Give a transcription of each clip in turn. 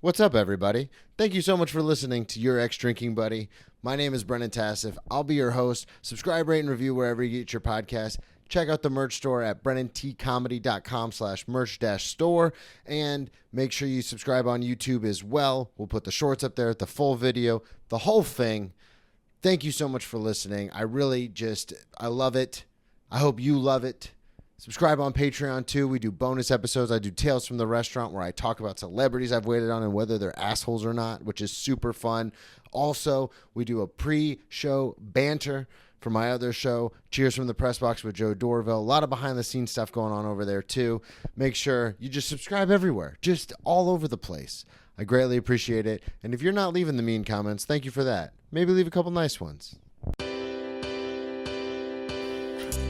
What's up, everybody? Thank you so much for listening to Your Ex-Drinking Buddy. My name is Brennan Tassif. I'll be your host. Subscribe, rate, and review wherever you get your podcast. Check out the merch store at brennantcomedy.com/merch-store. And make sure you subscribe on YouTube as well. We'll put the shorts up there, the full video, the whole thing. Thank you so much for listening. I love it. I hope you love it. Subscribe on Patreon, too. We do bonus episodes. I do Tales from the Restaurant, where I talk about celebrities I've waited on and whether they're assholes or not, which is super fun. Also, we do a pre-show banter for my other show, Cheers from the Press Box with Joe Dorville. A lot of behind-the-scenes stuff going on over there, too. Make sure you just subscribe everywhere, just all over the place. I greatly appreciate it. And if you're not leaving the mean comments, thank you for that. Maybe leave a couple nice ones.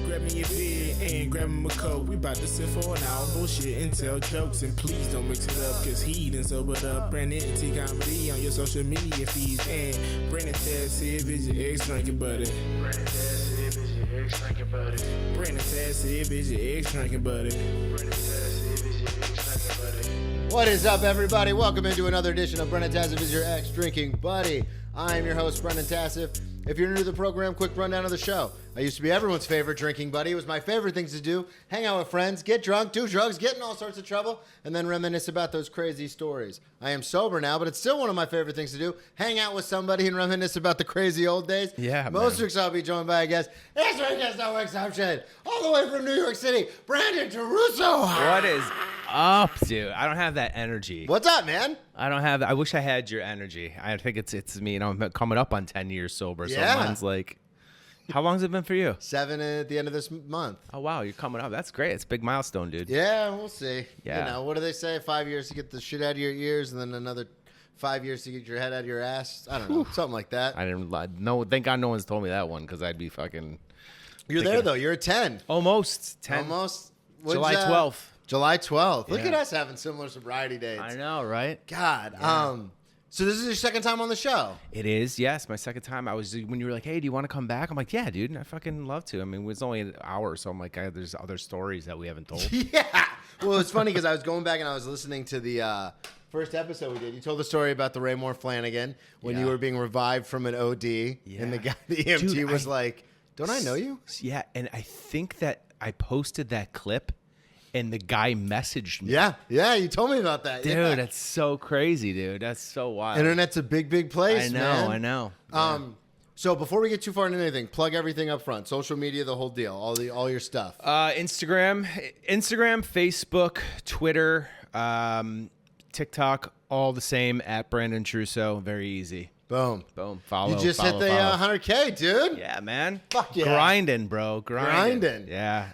Grab me your beer and grab me a coke. We bout to sit for an hour, bullshit and tell jokes. And please don't mix it up, cause he done sobered up. Brennan T Comedy on your social media feeds. And Brennan Tassif is your ex-drinking buddy. Brennan Tassif is your ex-drinking buddy. Brennan Tassif is your ex-drinking buddy. Brennan Tassif is your ex-drinking buddy. What is up, everybody? Welcome into another edition of Brennan Tassif is your ex-drinking buddy. I am your host, Brennan Tassif. If you're new to the program, quick rundown of the show. I used to be everyone's favorite drinking buddy. It was my favorite things to do. Hang out with friends, get drunk, do drugs, get in all sorts of trouble, and then reminisce about those crazy stories. I am sober now, but it's still one of my favorite things to do. Hang out with somebody and reminisce about the crazy old days. Yeah, Most weeks I'll be joined by a guest. This week is no exception. All the way from New York City, Brandon Trusso. What is up, dude? I don't have that energy. What's up, man? I wish I had your energy. I think it's me. I'm coming up on 10 years sober. Yeah. So mine's like, how long's it been for you? 7 at the end of this month. Oh, wow. You're coming up. That's great. It's a big milestone, dude. Yeah, we'll see. Yeah. You know, what do they say? 5 years to get the shit out of your ears, and then another 5 years to get your head out of your ass. I don't know. Something like that. I didn't no. Thank God no one's told me that one, because I'd be fucking. You're there, though. You're a 10. Almost 10. Almost. July 12th. July 12th. Look Yeah. at us having similar sobriety dates. I know, right? God. Yeah. So this is your second time on the show. It is, yes. My second time. When you were like, hey, do you want to come back? I'm like, yeah, dude. I fucking love to. I mean, it was only an hour, so I'm like, there's other stories that we haven't told. Yeah. Well, it's funny because I was going back and I was listening to the first episode we did. You told the story about the Raymore Flanagan when you were being revived from an OD. Yeah. And the EMT Dude, was like, don't I know you? Yeah, and I think that I posted that clip, and the guy messaged me. Yeah, you told me about that. Dude, yeah. that's so crazy, dude. That's so wild. Internet's a big, big place, man. I know. So before we get too far into anything, plug everything up front. Social media, the whole deal, all your stuff. Instagram, Facebook, Twitter, TikTok, all the same at Brandon Trusso. Very easy. Boom. Follow. You just hit the follow. 100K, dude. Yeah, man. Fuck yeah. Grinding, bro. Grinding. Yeah.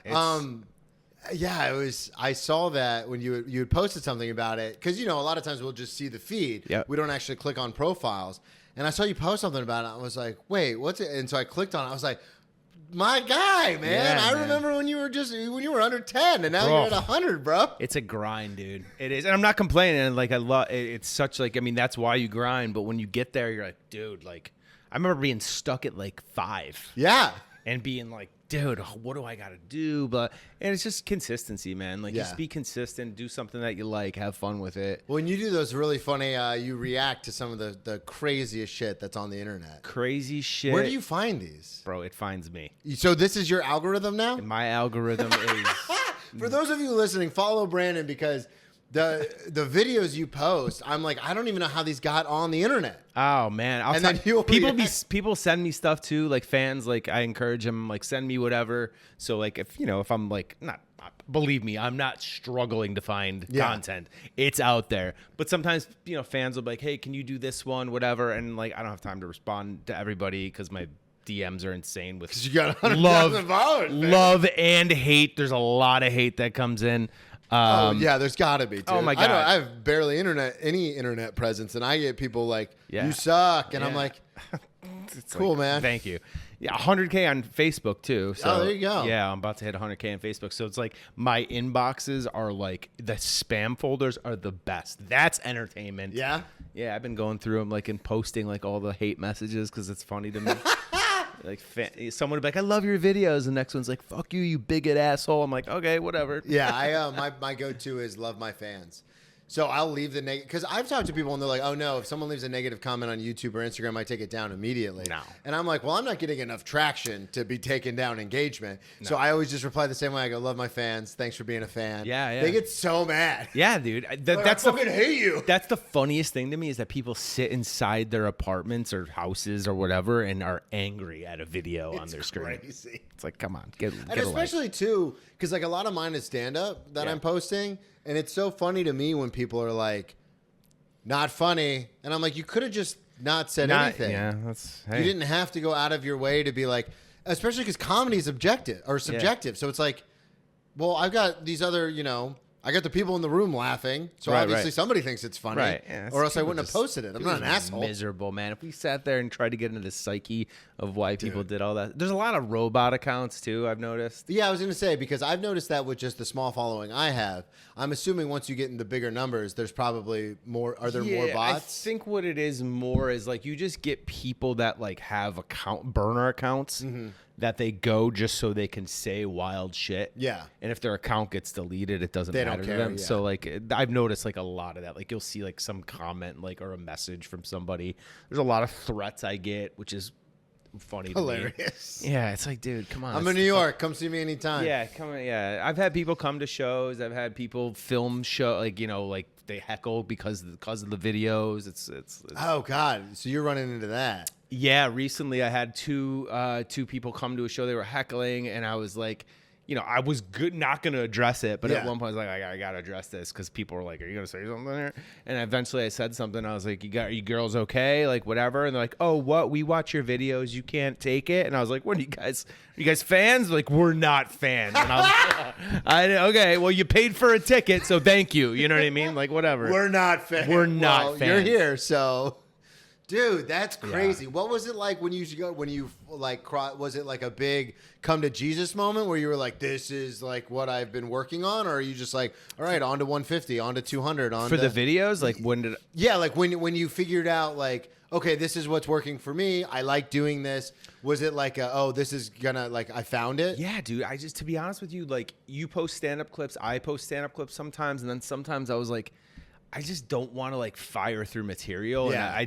Yeah, it was. I saw that when you had posted something about it, because a lot of times we'll just see the feed. Yep. We don't actually click on profiles. And I saw you post something about it. I was like, wait, what's it? And so I clicked on it. I was like, my guy, man. Yeah, I man. remember when you were under 10, and now you're at 100, bro. It's a grind, dude. It is, and I'm not complaining. Like I love. It's such like. I mean, that's why you grind. But when you get there, you're like, dude. Like, I remember being stuck at like 5. Yeah. And being like, dude, what do I got to do? And it's just consistency, man. Like, just be consistent, do something that you like, have fun with it. When you do those really funny, you react to some of the craziest shit that's on the internet. Crazy shit. Where do you find these? Bro, it finds me. So this is your algorithm now? My algorithm is... For those of you listening, follow Brandon because the videos you post, I'm like, I don't even know how these got on the internet. Oh man, people send me stuff too, like fans. Like I encourage them, like send me whatever. So like if I'm like not believe me, I'm not struggling to find content. It's out there. But sometimes fans will be like, hey, can you do this one, whatever, and like I don't have time to respond to everybody because my DMs are insane with you got 100,000 followers, man. Love and hate. There's a lot of hate that comes in. Yeah, there's got to be, dude. Oh, my God. I have barely any internet presence, and I get people like, you suck, and I'm like, it's cool, like, man. Thank you. Yeah, 100K on Facebook, too. So, there you go. Yeah, I'm about to hit 100K on Facebook. So it's like my inboxes are like, the spam folders are the best. That's entertainment. Yeah? Yeah, I've been going through them like and posting like all the hate messages because it's funny to me. Like someone would be like, I love your videos. The next one's like, fuck you, you bigot asshole. I'm like, okay, whatever. Yeah, my go-to is love my fans. So I'll leave the negative, because I've talked to people and they're like, oh no, if someone leaves a negative comment on YouTube or Instagram, I take it down immediately. No. And I'm like, well, I'm not getting enough traction to be taking down engagement. No. So I always just reply the same way. I go, love my fans. Thanks for being a fan. Yeah. They get so mad. Yeah, dude. That's I fucking hate you. That's the funniest thing to me is that people sit inside their apartments or houses or whatever and are angry at a video on their screen. Crazy. It's like, come on, get and especially too, because like a lot of mine is stand up that I'm posting. And it's so funny to me when people are like, not funny. And I'm like, you could have just not said anything. Yeah, You didn't have to go out of your way to be like, especially because comedy is objective or subjective. Yeah. So it's like, well, I've got these other, I got the people in the room laughing. So obviously somebody thinks it's funny. Right. Yeah, or else I wouldn't have posted it. I'm not an asshole. Miserable, man. If we sat there and tried to get into the psyche of why people did all that. There's a lot of robot accounts too, I've noticed. Yeah, I was going to say, because I've noticed that with just the small following I have. I'm assuming once you get into bigger numbers, there's probably more. Are there more bots? I think what it is more is like you just get people that like have burner accounts. Mm-hmm. That they go just so they can say wild shit. Yeah. And if their account gets deleted, it doesn't matter to them. Yeah. So like I've noticed like a lot of that. Like you'll see like some comment like or a message from somebody. There's a lot of threats I get, which is funny to hilarious. Me. Yeah, it's like, dude, come on. I'm in New York. Come see me anytime. Yeah, come on. Yeah. I've had people come to shows. I've had people film show like, like they heckle because of the videos. It's oh God. So you're running into that. Yeah, recently I had two people come to a show. They were heckling, and I was like, I was not going to address it, but at one point I was like, I got to address this because people were like, "Are you going to say something here?" And eventually I said something. I was like, "Are you girls okay? Like whatever." And they're like, "Oh, what? We watch your videos. You can't take it." And I was like, "What are you guys fans?" They're like, "We're not fans." And I was like, okay, well you paid for a ticket, so thank you. You know what I mean? Like whatever. We're not fans. We're not fans. You're here, so. Dude, that's crazy. Yeah. What was it like when you was it like a big come to Jesus moment where you were like, this is like what I've been working on? Or are you just like, all right, on to 150, on to 200, on for the videos? Like when did yeah, like when you figured out like, okay, this is what's working for me. I like doing this. Was it like this is gonna like I found it? Yeah, dude. To be honest with you, like you post stand-up clips, I post stand-up clips sometimes, and then sometimes I was like, I just don't want to like fire through material. Yeah, and I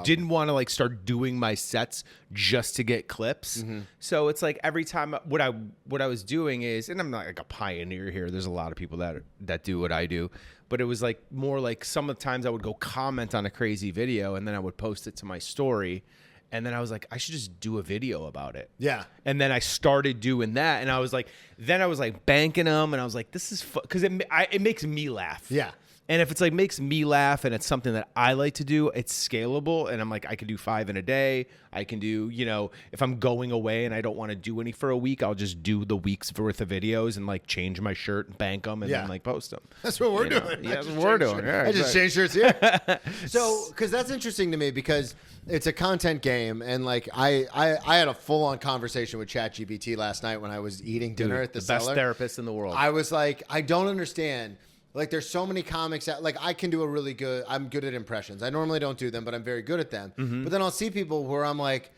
didn't want to like start doing my sets just to get clips. Mm-hmm. So it's like every time what I was doing is, and I'm not like a pioneer here. There's a lot of people that do what I do, but it was like more like some of the times I would go comment on a crazy video and then I would post it to my story. And then I was like, I should just do a video about it. Yeah. And then I started doing that. And I was like, banking them. And I was like, this is fun. Because it makes me laugh. Yeah. And if it's like makes me laugh and it's something that I like to do, it's scalable. And I'm like, I can do 5 in a day. I can do, if I'm going away and I don't want to do any for a week, I'll just do the week's worth of videos and like change my shirt and bank them and then like post them. That's what we're doing. Yeah, that's what we're doing. Yeah, I just changed shirts here. So, because that's interesting to me because it's a content game. And like I had a full on conversation with ChatGPT last night when I was eating dinner at the best therapist in the world. I was like, I don't understand. Like, there's so many comics that, like, I can do I'm good at impressions. I normally don't do them, but I'm very good at them. Mm-hmm. But then I'll see people where I'm like,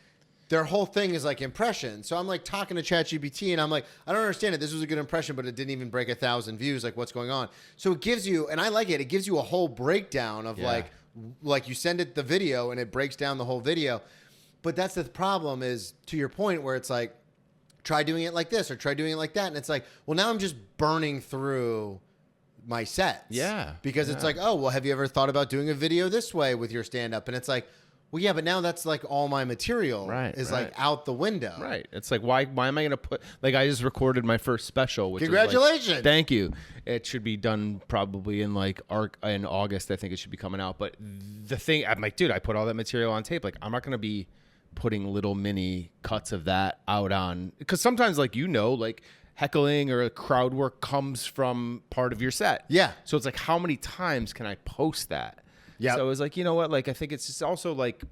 their whole thing is like impressions. So I'm like talking to ChatGPT and I'm like, I don't understand it. This was a good impression, but it didn't even break 1,000 views. Like, what's going on? So it gives you, and I like it, it gives you a whole breakdown of like you send it the video and it breaks down the whole video. But that's the problem is, to your point, where it's like, try doing it like this or try doing it like that. And it's like, well, now I'm just burning through my sets. Yeah. Because it's like, oh, well, have you ever thought about doing a video this way with your stand-up? And it's like, well, yeah, but now that's like all my material is like out the window. Right. It's like, why am I going to put, like, I just recorded my first special. Which Congratulations. Is like, thank you. It should be done probably in like in August. I think it should be coming out. But the thing, I'm like, dude, I put all that material on tape. Like, I'm not going to be putting little mini cuts of that out on, because sometimes like, like, heckling or crowd work comes from part of your set. Yeah. So it's like, how many times can I post that? Yeah. So it was like, you know what? Like, I think it's just also like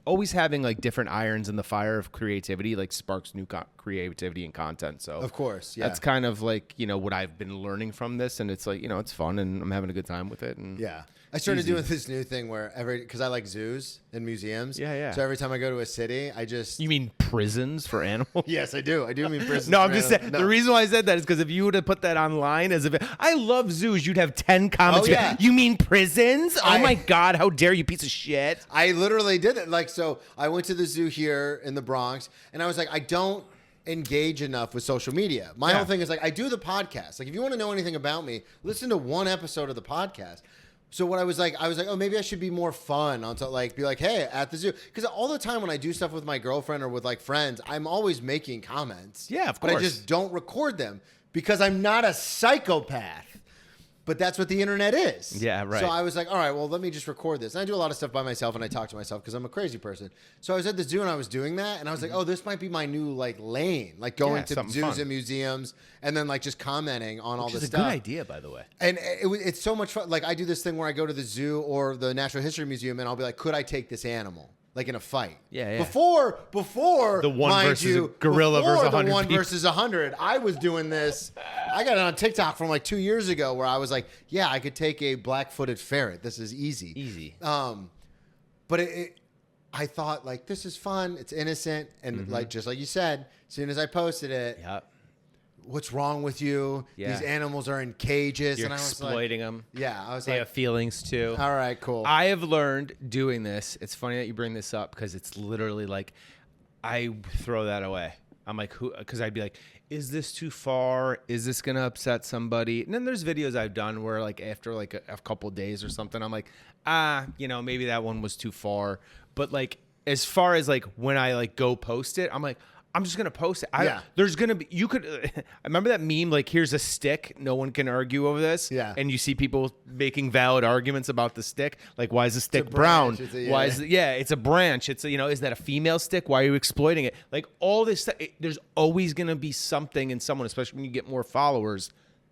always having like different irons in the fire of creativity, like sparks new creativity and content. So Of course, yeah. that's kind of like, you know, what I've been learning from this, and it's like, you know, it's fun and I'm having a good time with it. And Yeah. I started doing this new thing where because I like zoos and museums. Yeah, yeah. So every time I go to a city, I just... You mean prisons for animals? Yes, I do. I do mean prisons. No, for I'm just animals. saying. No. The reason why I said that is because if you would have put that online as if I love zoos, you'd have 10 comments. Oh, yeah. You mean prisons? Oh my God, how dare you, piece of shit! I literally did it. Like, so I went to the zoo here in the Bronx, and I was like, I don't engage enough with social media. My whole thing is like, I do the podcast. Like, if you want to know anything about me, listen to one episode of the podcast. So what I was like, oh, maybe I should be more fun on like, be like, hey, at the zoo. Because all the time when I do stuff with my girlfriend or with like friends, I'm always making comments. Yeah, of But I course. just don't record them because I'm not a psychopath. But that's what the internet is. Yeah, right. So I was like, all right, well, let me just record this. And I do a lot of stuff by myself, and I talk to myself because I'm a crazy person. So I was at the zoo, and I was doing that, and I was like, oh, this might be my new, like, lane. Like, going to something zoos fun. and museums, and then, like, just commenting on all Which this is a stuff. good idea, by the way. And it's so much fun. Like, I do this thing where I go to the zoo or the Natural History Museum, and I'll be like, could I take this animal? Like in a fight. Yeah, yeah. Before The one mind versus you, a gorilla before versus the 100 one people. versus 100, I was doing this. I got it on TikTok from like 2 years ago where I was like, yeah, I could take a black-footed ferret. This is easy. Easy. But I thought like, this is fun. It's innocent. And like, just like you said, as soon as I posted it, Yep. what's wrong with you? Yeah. These animals are in cages. You're and I was exploiting them. Yeah. I was They like, have feelings too. all right, cool. I have learned doing this. It's funny that you bring this up because it's literally like I throw that away. I'm like, who? Because I'd be like, is this too far? Is this gonna upset somebody? And then there's videos I've done where like after like a couple days or something, I'm like, you know, maybe that one was too far. But like as far as like when I like go post it, I'm like, I'm just gonna post it. Yeah. There's gonna be. You could. I remember that meme. Like, here's a stick. No one can argue over this. Yeah. And you see people making valid arguments about the stick. Like, why is the stick branch. brown? It's a- Why yeah. is it, it's a branch. It's a, is that a female stick? Why are you exploiting it? Like all this stuff. There's always gonna be something in someone, especially when you get more followers.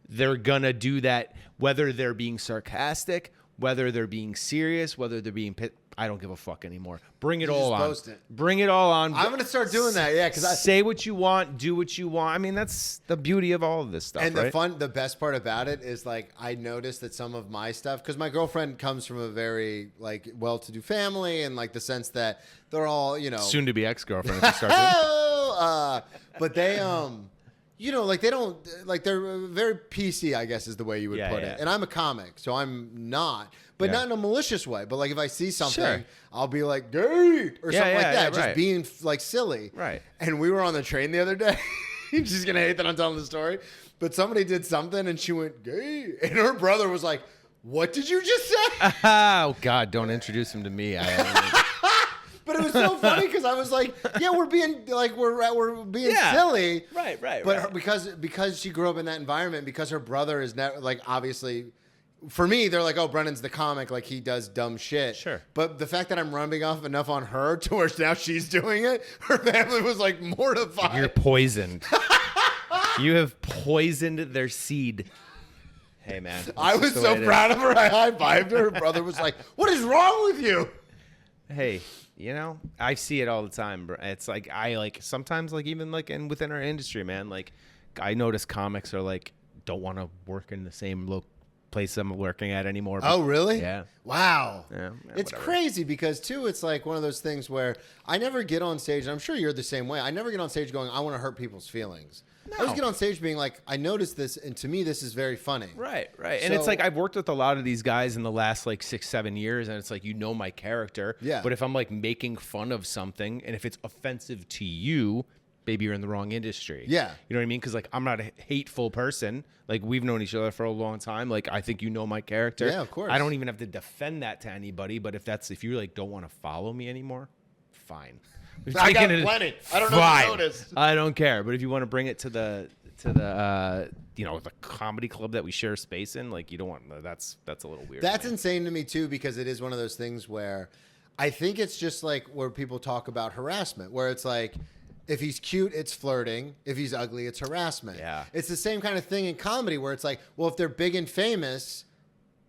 They're gonna do that, whether they're being sarcastic, whether they're being serious, whether they're being I don't give a fuck anymore. Bring it all just on. post it. Bring it all on. I'm going to start doing that. Yeah. Because Say what you want, do what you want. I mean, that's the beauty of all of this stuff, and right? the best part about it is like I noticed that some of my stuff, because my girlfriend comes from a very like well-to-do family, and like the sense that they're all Soon to be ex-girlfriend if you start doing but they like they don't like they're very PC, I guess is the way you would Yeah, put yeah. it. And I'm a comic, so I'm not, but Yeah. not in a malicious way. But like if I see something, Sure. I'll be like, "Gay," or Yeah, something like yeah, that, yeah, just right. being like silly. Right. And we were on the train the other day. She's gonna hate that I'm telling the story, but somebody did something and she went gay, and her brother was like, "What did you just say?" Oh God, don't introduce him to me. But it was so funny because I was like, "Yeah, we're being like we're being Yeah. silly." Right. But her, because she grew up in that environment, because her brother is not like obviously. For me, they're like, "Oh, Brennan's the comic, like he does dumb shit." Sure. But the fact that I'm rubbing off enough on her to where now she's doing it, her family was like mortified. You're poisoned. You have poisoned their seed. Hey man, I was so proud of her. I high-fived her. Her brother was like, "What is wrong with you?" Hey, I see it all the time, bro. It's like sometimes like even like within our industry, man. Like I notice comics are like don't want to work in the same place I'm working at anymore. Oh, really? Yeah. Wow. Yeah, It's whatever. crazy because, too, it's like one of those things where I never get on stage, and I'm sure you're the same way. I never get on stage going, I want to hurt people's feelings. I always get on stage being like, I noticed this, and to me, this is very funny. Right. And it's So- like I've worked with a lot of these guys in the last like 6-7 years, and it's like my character. Yeah. But if I'm like making fun of something, and if it's offensive to you, maybe you're in the wrong industry. Yeah. You know what I mean? Because like I'm not a hateful person. Like we've known each other for a long time. Like I think you know my character. Yeah, of course. I don't even have to defend that to anybody. But if you like don't want to follow me anymore, fine. We've I got taken it- plenty. I don't know if Fine. you noticed. I don't care. But if you want to bring it to the the comedy club that we share space in, like you don't want that's a little weird. That's man. insane to me, too, because it is one of those things where I think it's just like where people talk about harassment, where it's like, if he's cute, it's flirting. If he's ugly, it's harassment. Yeah. It's the same kind of thing in comedy where it's like, well, if they're big and famous,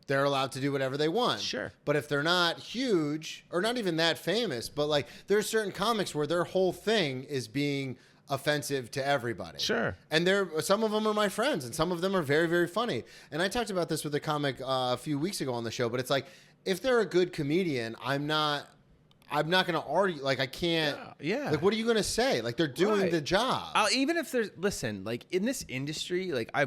they're allowed to do whatever they want. Sure. But if they're not huge or not even that famous, but like there's certain comics where their whole thing is being offensive to everybody. Sure. And some of them are my friends, and some of them are very, very funny. And I talked about this with a comic a few weeks ago on the show, but it's like, if they're a good comedian, I'm not going to argue. Like, I can't. Yeah. Like, what are you going to say? Like, they're doing the job. Even if there's, listen, like in this industry, like I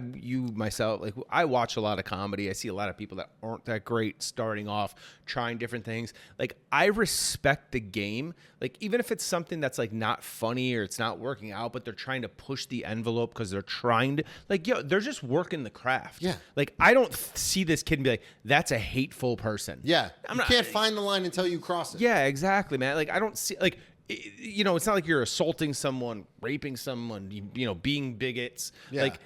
watch a lot of comedy. I see a lot of people that aren't that great starting off, trying different things. Like, I respect the game. Like, even if it's something that's like not funny or it's not working out, but they're trying to push the envelope because they're trying to, like, they're just working the craft. Yeah. Like, I don't see this kid and be like, that's a hateful person. Yeah. You can't find the line until you cross it. Yeah, exactly, man. Like, I don't see, like, it's not like you're assaulting someone, raping someone, being bigots. Yeah. Like,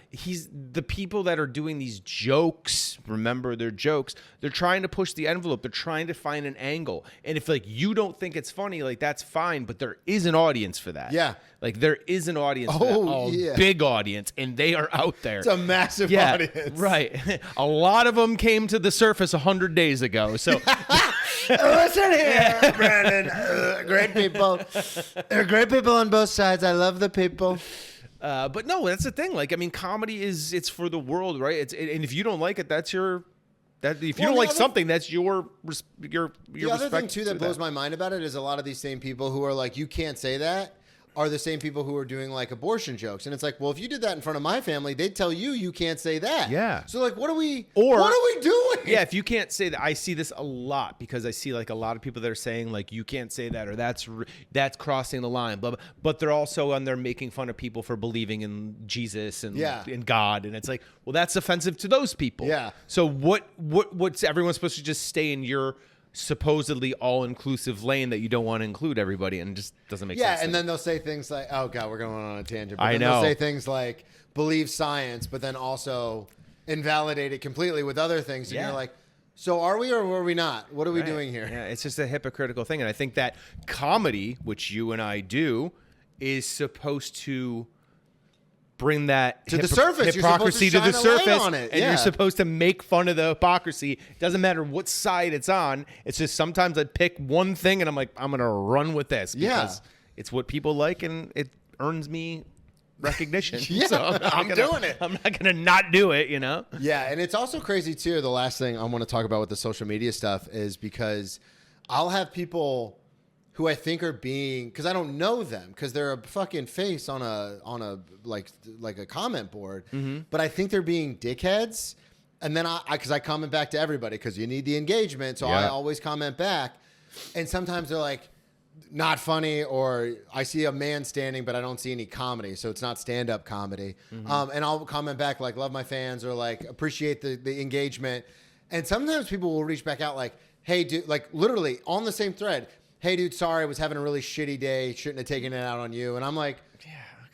the people that are doing these jokes, remember, they're jokes. They're trying to push the envelope. They're trying to find an angle. And if, like, you don't think it's funny, like, that's fine. But there is an audience for that. Yeah. Like, there is an audience for that. Big audience. And they are out there. It's a massive audience. Right. A lot of them came to the surface 100 days ago. So... Listen here, Brandon. Great people. There are great people on both sides. I love the people. But no, that's the thing. Like, I mean, comedy it's for the world, right? And if you don't like it, if you don't like something, that's your The other thing too that blows my mind about it is a lot of these same people who are like, you can't say that, are the same people who are doing like abortion jokes. And it's like, well, if you did that in front of my family, they'd tell you can't say that. Yeah. So like, what are we doing? Yeah, if you can't say that, I see this a lot because I see like a lot of people that are saying like, you can't say that, or that's crossing the line, blah, blah. But they're also on there making fun of people for believing in Jesus and in God. And it's like, well, that's offensive to those people. Yeah. So what's everyone supposed to just stay in your supposedly all-inclusive lane that you don't want to include everybody, and it just doesn't make sense. Yeah, and then they'll say things like, oh God, we're going on a tangent. But I then know. They'll say things like, believe science, but then also invalidate it completely with other things. And you're like, so are we or are we not? What are we doing here? Yeah, it's just a hypocritical thing. And I think that comedy, which you and I do, is supposed to bring that to the surface, hypocrisy to the surface, on it. And you're supposed to make fun of the hypocrisy. It doesn't matter what side it's on. It's just sometimes I pick one thing and I'm like, I'm gonna run with this because it's what people like and it earns me recognition. So I'm doing it. I'm not gonna not do it, Yeah, and it's also crazy too. The last thing I want to talk about with the social media stuff is because I'll have people who I think are being, because I don't know them, because they're a fucking face on a like a comment board, but I think they're being dickheads. And then because I comment back to everybody because you need the engagement, so I always comment back. And sometimes they're like, not funny, or I see a man standing, but I don't see any comedy, so it's not stand-up comedy. And I'll comment back like, love my fans, or like, appreciate the engagement. And sometimes people will reach back out like, hey, dude, like literally on the same thread, hey, dude, sorry, I was having a really shitty day. Shouldn't have taken it out on you. And I'm like,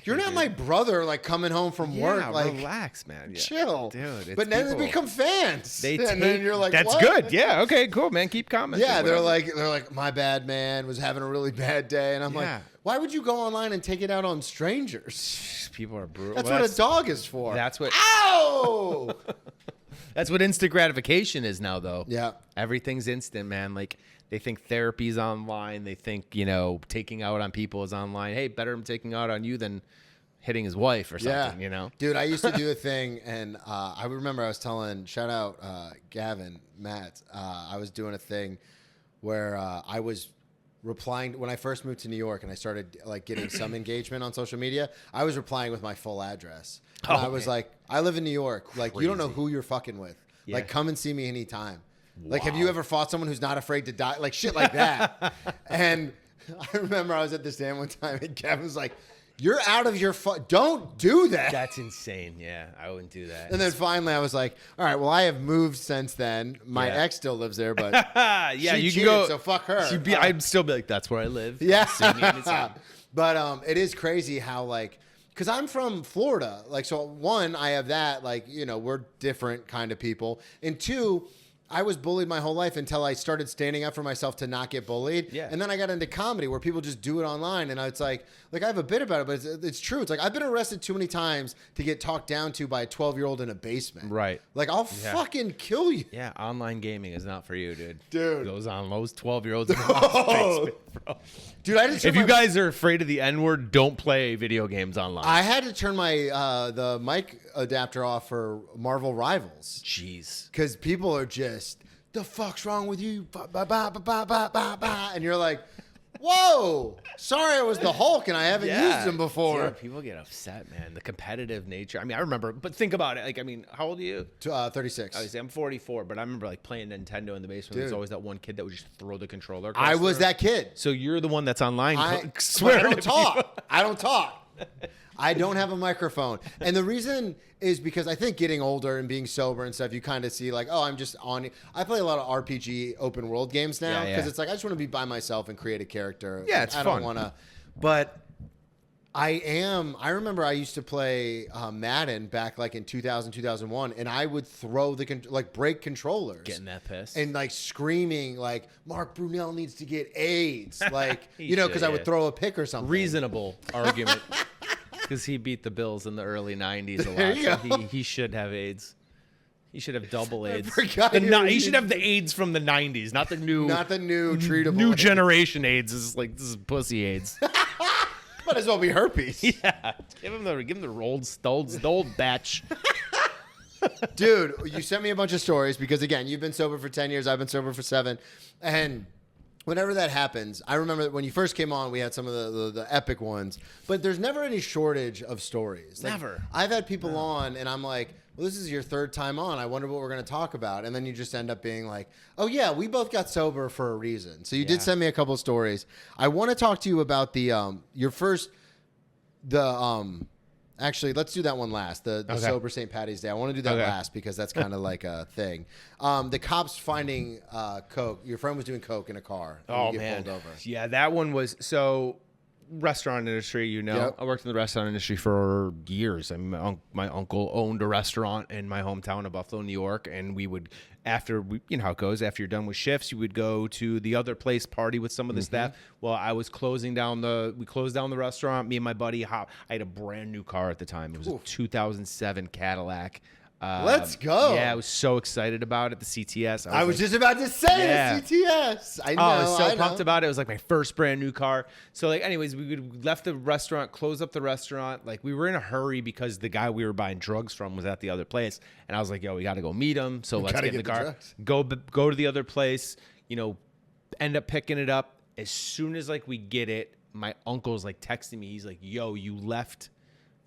you're not my brother, like coming home from work. Like, relax, man. Chill. Dude. But then they become fans. And then you're like, that's what? good. Yeah. Okay, cool, man. Keep commenting. Yeah, they're like, my bad, man. Was having a really bad day. And I'm like, why would you go online and take it out on strangers? People are brutal. That's what a dog is for. That's what. Ow! That's what instant gratification is now, though. Yeah. Everything's instant, man. Like, they think therapy's online. They think, taking out on people is online. Hey, better him taking out on you than hitting his wife or something, Dude, I used to do a thing, and I remember I was telling, shout out Gavin, Matt, I was doing a thing where I was replying, when I first moved to New York and I started like getting some engagement on social media, I was replying with my full address. And I was like, I live in New York. Like, you don't know who you're fucking with. Yeah. Like, come and see me anytime. Wow. Like, have you ever fought someone who's not afraid to die? Like, shit like that. And I remember I was at the stand one time and Kevin was like, you're out of your don't do that. That's insane. Yeah, I wouldn't do that. And then finally I was like, all right, well, I have moved since then. My ex still lives there, but yeah, she you cheated, can go. so fuck her. I'd still be like, that's where I live. Yeah. But it is crazy how, like, because I'm from Florida. Like, so one, I have that, like, we're different kind of people. And two, I was bullied my whole life until I started standing up for myself to not get bullied. Yeah. And then I got into comedy where people just do it online. And it's like I have a bit about it, but it's true. It's like I've been arrested too many times to get talked down to by a 12-year-old in a basement. Right. Like, I'll fucking kill you. Yeah, online gaming is not for you, dude. Dude. Those 12-year-olds in the basement, bro. Dude, I just if you guys are afraid of the N-word, don't play video games online. I had to turn my the mic adapter off for Marvel Rivals. Jeez. Because people are just, the fuck's wrong with you? Ba, ba, ba, ba, ba, ba, ba, ba. And you're like, whoa, sorry I was the Hulk and I haven't used him before. Yeah, people get upset, man. The competitive nature. I mean, I remember, but think about it. Like, I mean, how old are you? 36. I was, I'm 44, but I remember like playing Nintendo in the basement. There's always that one kid that would just throw the controller across I the was room. that kid. So you're the one that's online. I don't talk. I don't talk. I don't have a microphone. And the reason is because I think getting older and being sober and stuff, you kind of see like, oh, I'm just on. I play a lot of RPG open world games now because it's like, I just want to be by myself and create a character. Yeah, it's I fun. don't want to. But I remember I used to play Madden back like in 2000, 2001, and I would throw break controllers. Getting that pissed. And like screaming like, Mark Brunell needs to get AIDS. Like, He because should, I would throw a pick or something. Reasonable argument. Because he beat the Bills in the early 90s a There lot. you So go. he should have AIDS. He should have double AIDS. forgot He should have the AIDS from the 90s, not the new treatable new AIDS. generation AIDS. This is pussy AIDS. Might as well be herpes. Yeah. Give him the old batch. Dude, you sent me a bunch of stories because, again, you've been sober for 10 years. I've been sober for 7. And whenever that happens, I remember that when you first came on, we had some of the epic ones. But there's never any shortage of stories. Like, Never. I've had people on, and I'm like, well, this is your 3rd time on. I wonder what we're going to talk about. And then you just end up being like, oh, yeah, we both got sober for a reason. So you did send me a couple of stories. I want to talk to you about actually, let's do that one last. The sober St. Patty's Day. I want to do that last because that's kind of like a thing. The cops finding coke. Your friend was doing coke in a car. Oh, you get man. pulled over. Yeah, that one was so restaurant industry, Yep. I worked in the restaurant industry for years. I mean, my uncle owned a restaurant in my hometown of Buffalo, New York, and we would, you know how it goes, after you're done with shifts, you would go to the other place, party with some of the staff. Well, we closed down the restaurant. Me and my buddy, I had a brand new car at the time. It was a 2007 Cadillac. Let's go. Yeah, I was so excited about it. The CTS. I was just about to say the CTS. I know. I was so pumped about it. It was like my first brand new car. So like, anyways, we left the restaurant, closed up the restaurant. Like we were in a hurry because the guy we were buying drugs from was at the other place. And I was like, yo, we got to go meet him. So let's get in the car, go to the other place, end up picking it up. As soon as like we get it, my uncle's like texting me. He's like, yo, you left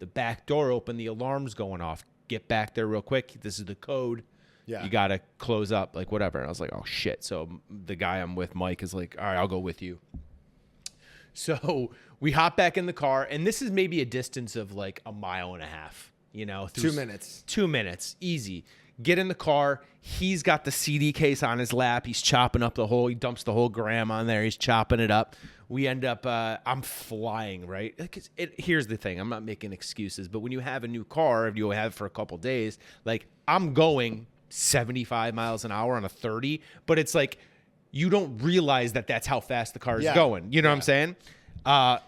the back door open. The alarm's going off. Get back there real quick. This is the code. Yeah. You got to close up, like whatever. And I was like, oh shit. So the guy I'm with, Mike, is like, all right, I'll go with you. So we hop back in the car, and this is maybe a distance of like a mile and a half, 2 minutes. 2 minutes. Easy. Get in the car. He's got the CD case on his lap. He's chopping up he dumps the whole gram on there. He's chopping it up. We end up, I'm flying, right? Here's the thing. I'm not making excuses, but when you have a new car, if you have it for a couple days, like I'm going 75 miles an hour on a 30, but it's like, you don't realize that that's how fast the car is going. You know what I'm saying?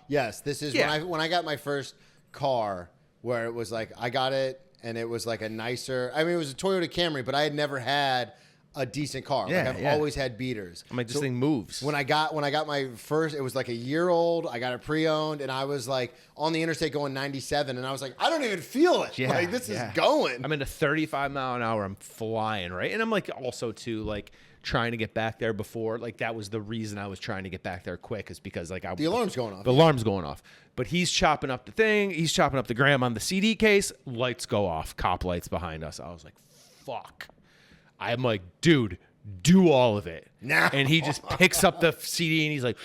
Yes. This is when I got my first car where it was like, I got it and it was like a nicer, I mean, it was a Toyota Camry, but I had never had a decent car. Yeah, I've always had beaters. I'm like, this thing moves. When I got my first, it was like a year old. I got it pre-owned, and I was like on the interstate going 97, and I was like, I don't even feel it. Yeah, like this is going. I'm in a 35 mile an hour. I'm flying, right? And I'm like also too like trying to get back there before. Like that was the reason I was trying to get back there quick, is because like the alarm's going off. The alarm's going off. But he's chopping up the thing. He's chopping up the gram on the CD case. Lights go off. Cop lights behind us. I was like, fuck. I'm like, dude, do all of it. Nah. And he just picks up the CD and he's like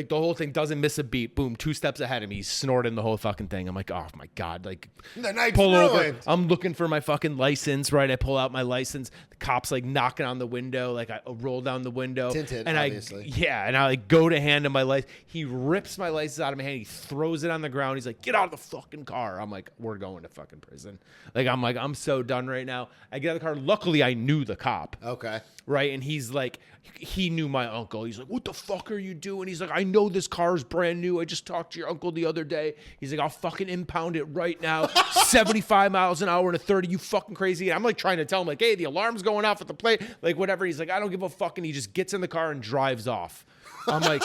the whole thing doesn't miss a beat. Boom, 2 steps ahead of me. He's snorting the whole fucking thing. I'm like, oh my God. Like, the night's pull over. ruined. I'm looking for my fucking license, right? I pull out my license. The cop's like knocking on the window. Like I roll down the window. Tinted, and obviously. And I like go to hand him my license. He rips my license out of my hand. He throws it on the ground. He's like, get out of the fucking car. I'm like, we're going to fucking prison. I'm so done right now. I get out of the car. Luckily, I knew the cop. Okay. Right. And he's like, he knew my uncle. He's like, what the fuck are you doing? He's like, I know this car's brand new. I just talked to your uncle the other day. He's like, I'll fucking impound it right now. 75 miles an hour and a 30. You fucking crazy. And I'm like trying to tell him like, hey, the alarm's going off at the plate. Like whatever. He's like, I don't give a fuck. And he just gets in the car and drives off. I'm like,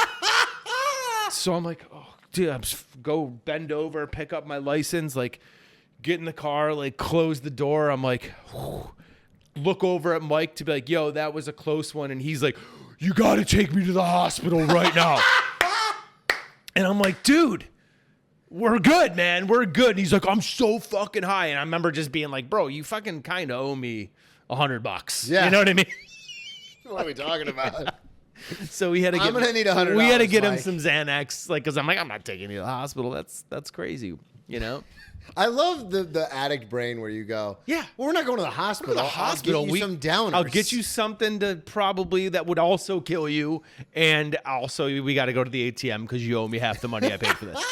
so I'm like, oh, dude, go bend over, pick up my license, like get in the car, like close the door. I'm like, whew. Look over at Mike to be like, yo, that was a close one. And he's like, you got to take me to the hospital right now. And I'm like, dude, we're good, man. We're good. And he's like, I'm so fucking high. And I remember just being like, bro, you fucking kind of owe me $100. Yeah. You know what I mean? What are we talking about? So we had to get. I'm gonna need $100. We had to get him Mike. some Xanax, like, cause I'm like, I'm not taking you to the hospital. That's crazy, you know. I love the addict brain where you go, Yeah. well, we're not going to the hospital. The hospital. I'll get you some downers. I'll get you something to probably that would also kill you, and also we got to go to the ATM because you owe me half the money I paid for this.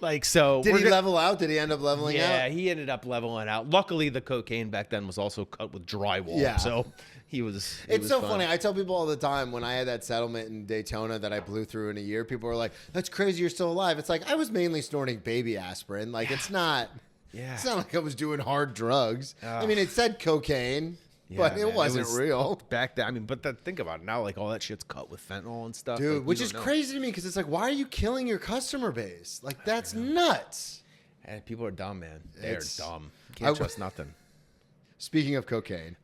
Like so. Did he level out? Did he end up leveling out? Yeah, he ended up leveling out. Luckily, the cocaine back then was also cut with drywall. Yeah. So he was. It's so funny. I tell people all the time when I had that settlement in Daytona that I blew through in a year, people were like, that's crazy you're still alive. It's like, I was mainly snorting baby aspirin. Like, it's not. Yeah. It's not like I was doing hard drugs. I mean, it said cocaine, but man, it wasn't was real. back then. I mean, but think about it now. Like all that shit's cut with fentanyl and stuff. Dude, like, which you is don't know. crazy to me because it's like, why are you killing your customer base? Like, that's nuts. And people are dumb, man. They're It's- dumb. Can't trust nothing. Speaking of cocaine,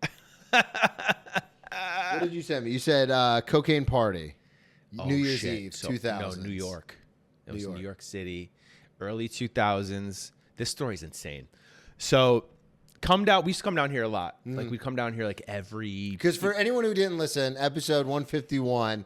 what did you send me? You said cocaine party, New Year's Eve, 2000. No, New York. It was York. New York City, early 2000s. This story's insane. So, we used to come down here a lot. Like, we'd come down here like every... Because for anyone who didn't listen, episode 151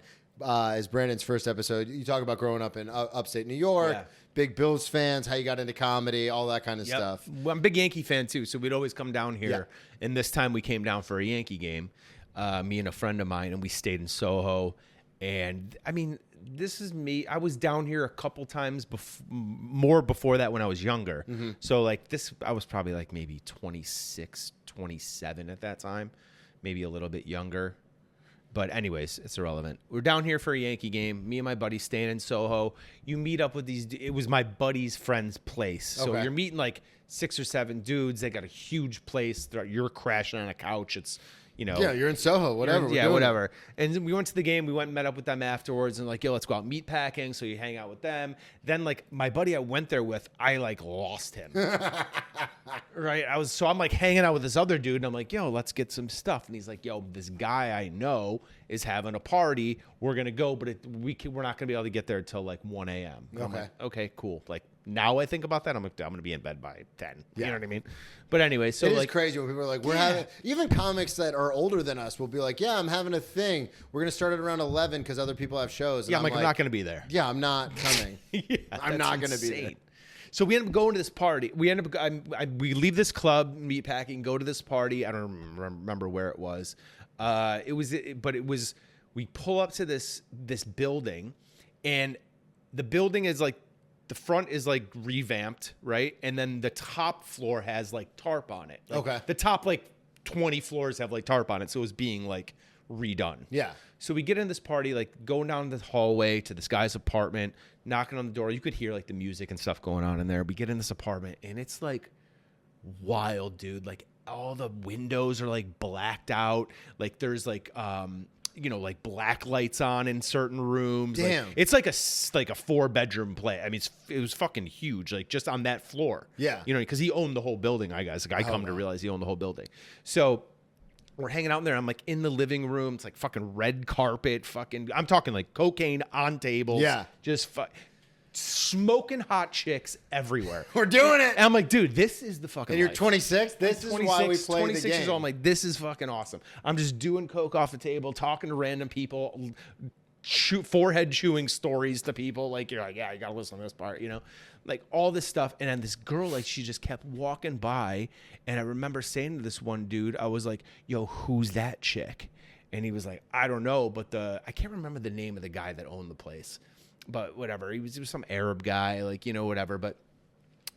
is Brandon's first episode. You talk about growing up in upstate New York, Yeah. big Bills fans, how you got into comedy, all that kind of Yep. stuff. Well, I'm a big Yankee fan, too, so we'd always come down here. Yeah. And this time we came down for a Yankee game, me and a friend of mine, and we stayed in Soho. And, I mean... This is me. I was down here a couple times more before that when I was younger. Mm-hmm. So like this, I was probably like maybe 26, 27 at that time, maybe a little bit younger. But anyways, it's irrelevant. We're down here for a Yankee game. Me and my buddy staying in Soho. You meet up with these. It was my buddy's friend's place. So Okay. you're meeting like 6 or 7 dudes. They got a huge place. You're crashing on a couch. It's, you know. Yeah, you're in Soho, whatever. we're Yeah, doing whatever. And then we went to the game. We went and met up with them afterwards and like, yo, let's go out meat packing. So you hang out with them. Then like my buddy I went there with, I like lost him. Right. I'm like hanging out with this other dude and I'm like, yo, let's get some stuff. And he's like, yo, this guy I know is having a party. We're going to go, but we're not going to be able to get there until like 1 a.m. I'm Okay. like, okay, cool. Like now I think about that. I'm like, I'm going to be in bed by 10. Yeah. You know what I mean? But anyway, so It like is crazy when people are like, we're having, even comics that are older than us will be like, yeah, I'm having a thing. We're going to start at around 11 because other people have shows. And yeah, I'm like, I'm not going to be there. Yeah, I'm not coming. Yeah, I'm that's not going to be there. insane. So we end up going to this party. We end up we leave this club, meatpacking, go to this party. I don't remember where it was. We pull up to this building, and the building is like the front is like revamped, right? And then the top floor has like tarp on it. Like, Okay. The top like 20 floors have like tarp on it, so it was being like redone. Yeah. So we get in this party, like going down the hallway to this guy's apartment, knocking on the door. You could hear like the music and stuff going on in there. We get in this apartment and it's like wild, dude. Like all the windows are like blacked out. Like there's like, like black lights on in certain rooms. Damn. Like, it's like a 4-bedroom place. I mean, it was fucking huge, like just on that floor. Yeah. You know, because he owned the whole building, I guess. Like I come to realize he owned the whole building. So we're hanging out in there. I'm like in the living room. It's like fucking red carpet. I'm talking like cocaine on tables. Yeah. Just smoking hot chicks everywhere. We're doing it. And I'm like, dude, this is the fucking And you're life. 26? This is why we play the 26 game. years old. I'm like, this is fucking awesome. I'm just doing coke off the table, talking to random people, forehead chewing stories to people. Like, you're like, yeah, you gotta listen to this part, you know, like all this stuff. And then this girl, like, she just kept walking by, and I remember saying to this one dude, I was like, yo, who's that chick? And he was like, I don't know, but I can't remember the name of the guy that owned the place, but whatever. He was some Arab guy, like, you know, whatever. But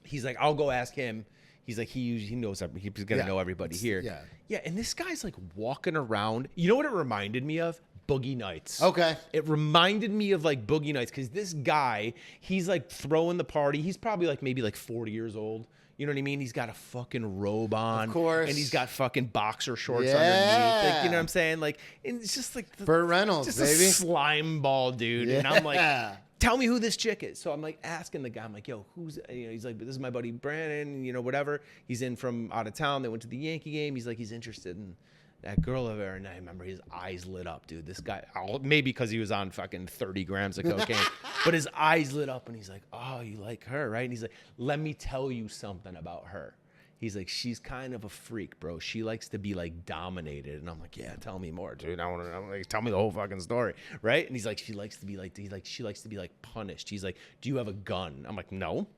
he's like, I'll go ask him. He's like, he knows everybody. He's gonna know everybody here. Yeah. And this guy's like walking around. You know what it reminded me of? Boogie Nights. Okay. It reminded me of like Boogie Nights, because this guy, he's like throwing the party. He's probably like maybe like 40 years old. You know what I mean? He's got a fucking robe on. Of course. And he's got fucking boxer shorts underneath. Like, you know what I'm saying? Like, and it's just like Burt Reynolds, just baby. a slime ball dude. Yeah. And I'm like, tell me who this chick is. So I'm like asking the guy, I'm like, yo, who's, you know, he's like, this is my buddy Brandon, you know, whatever. He's in from out of town. They went to the Yankee game. He's like, he's interested in that girl over there. And I remember his eyes lit up, dude. This guy, maybe because he was on fucking 30 grams of cocaine, but his eyes lit up, and he's like, oh, you like her, right? And he's like, let me tell you something about her. He's like, she's kind of a freak, bro. She likes to be like dominated. And I'm like, yeah, tell me more, dude. I want to like, tell me the whole fucking story, right? And he's like, she likes to be like, she likes to be like punished. He's like, do you have a gun? I'm like, no.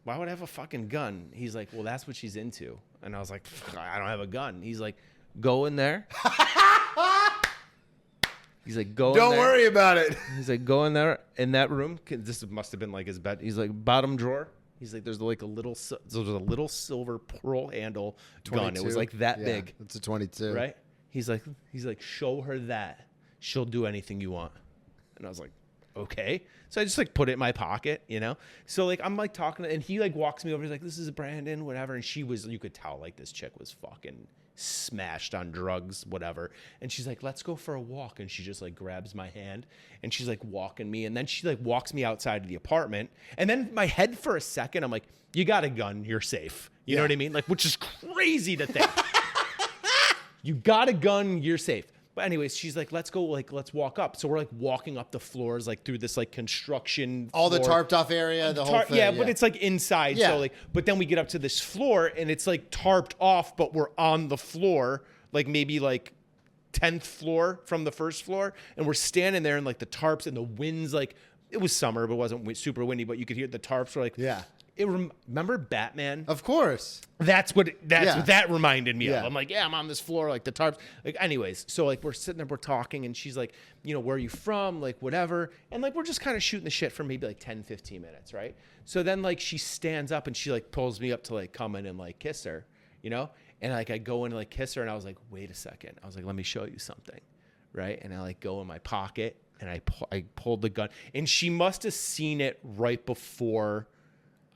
Why would I have a fucking gun? He's like, well, that's what she's into. And I was like, I don't have a gun. He's like, go in there. He's like, go in there. Don't worry about it. He's like, go in there, in that room. This must have been like his bed. He's like, bottom drawer. He's like, there's like a little silver pearl handle gun. It was like that big. It's a 22. Right? He's like, show her that. She'll do anything you want. And I was like, okay. So I just like put it in my pocket, you know? So like, I'm like talking, and he like walks me over. He's like, this is Brandon, whatever. And she was, you could tell like this chick was fucking smashed on drugs, whatever. And she's like, let's go for a walk. And she just like grabs my hand, and she's like walking me. And then she like walks me outside of the apartment. And then my head for a second, I'm like, you got a gun, you're safe. You know what I mean? Like, which is crazy to think. You got a gun, you're safe. But anyways, she's like, let's go, like, let's walk up. So we're like walking up the floors, like through this like construction All floor. the tarped off area, the whole thing. Yeah, but it's like inside. Yeah. So like, but then we get up to this floor, and it's like tarped off, but we're on the floor, like maybe like 10th floor from the first floor. And we're standing there, and like the tarps and the winds, like it was summer, but it wasn't super windy, but you could hear the tarps were like, yeah. Remember Batman? Of course. That's what that reminded me Yeah. of. I'm like, yeah, I'm on this floor, like the tarps. Like, anyways, so like we're sitting there, we're talking, and she's like, you know, where are you from? Like, whatever. And like, we're just kind of shooting the shit for maybe like 10, 15 minutes, right? So then like she stands up, and she like pulls me up to like come in and like kiss her, you know? And like I go in and like kiss her, and I was like, wait a second. I was like, let me show you something, right? And I like go in my pocket, and I pulled the gun, and she must have seen it right before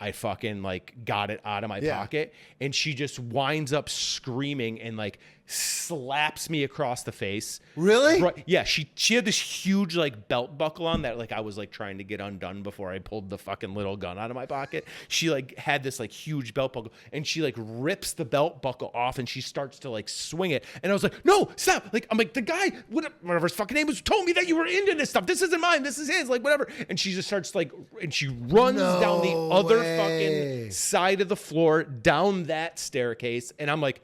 I fucking like got it out of my pocket, and she just winds up screaming and like slaps me across the face. Really? Right, yeah, she had this huge like belt buckle on that like I was like trying to get undone before I pulled the fucking little gun out of my pocket. She like had this like huge belt buckle, and she like rips the belt buckle off, and she starts to like swing it. And I was like, no, stop. Like, I'm like, the guy, whatever his fucking name was, told me that you were into this stuff. This isn't mine. This is his, like whatever. And she just starts like, and she runs down the other fucking side of the floor, down that staircase. And I'm like,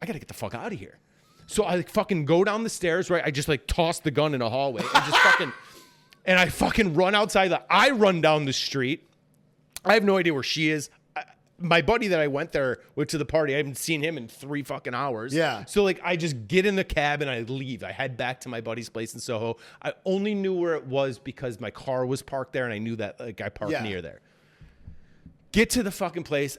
I gotta get the fuck out of here. So I like fucking go down the stairs, right? I just like toss the gun in a hallway and just fucking, and I fucking run outside. I run down the street. I have no idea where she is. My buddy that I went to the party, I haven't seen him in 3 fucking hours. Yeah. So like I just get in the cab and I leave. I head back to my buddy's place in Soho. I only knew where it was because my car was parked there, and I knew that like I parked near there. Get to the fucking place.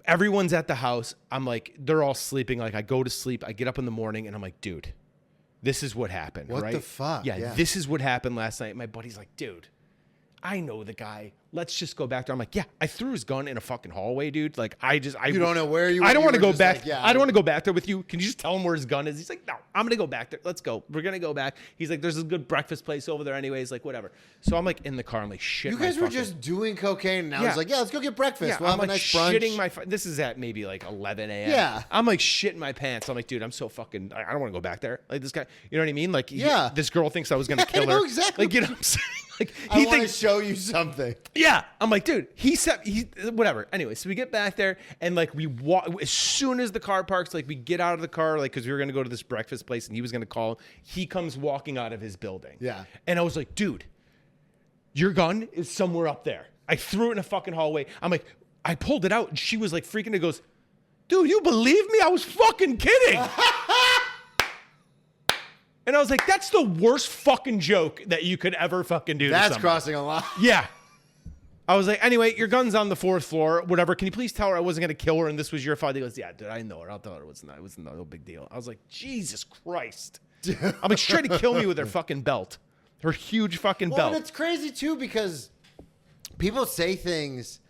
Everyone's at the house. I'm like, they're all sleeping. Like, I go to sleep. I get up in the morning, and I'm like, dude, this is what happened. What right? the fuck? Yeah, this is what happened last night. My buddy's like, dude, I know the guy. Let's just go back there. I'm like, yeah, I threw his gun in a fucking hallway, dude. Like, you don't know where you. I don't want to go back. Like, yeah, I don't want to go back there with you. Can you just tell him where his gun is? He's like, no, I'm gonna go back there. Let's go. We're gonna go back. He's like, there's a good breakfast place over there, anyways. Like, whatever. So I'm like in the car. I'm like, shit. You guys were just doing cocaine, and I was like, yeah, let's go get breakfast. Yeah, We'll have I'm a like nice brunch. this is at maybe like 11 a.m. Yeah. I'm like shitting my pants. I'm like, dude, I'm so fucking. I don't want to go back there. Like this guy. You know what I mean? Like, yeah. this girl thinks I was gonna kill her. I know exactly. Like, you know what I'm saying? Like I want to show you something. Yeah, I'm like, dude, whatever. Anyway, so we get back there and like we walk as soon as the car parks, like we get out of the car, like because we were gonna go to this breakfast place and he was gonna call. He comes walking out of his building. Yeah, and I was like, dude, your gun is somewhere up there. I threw it in a fucking hallway. I'm like, I pulled it out and she was like freaking. It goes, dude, you believe me? I was fucking kidding. And I was like, that's the worst fucking joke that you could ever fucking do. That's crossing a line. Yeah. I was like, anyway, your gun's on the 4th floor, whatever. Can you please tell her I wasn't going to kill her and this was your fault? He goes, yeah, dude, I know her. I'll tell her it was no big deal. I was like, Jesus Christ. I'm like, she's trying to kill me with her fucking belt. Her huge fucking belt. And it's crazy, too, because people say things...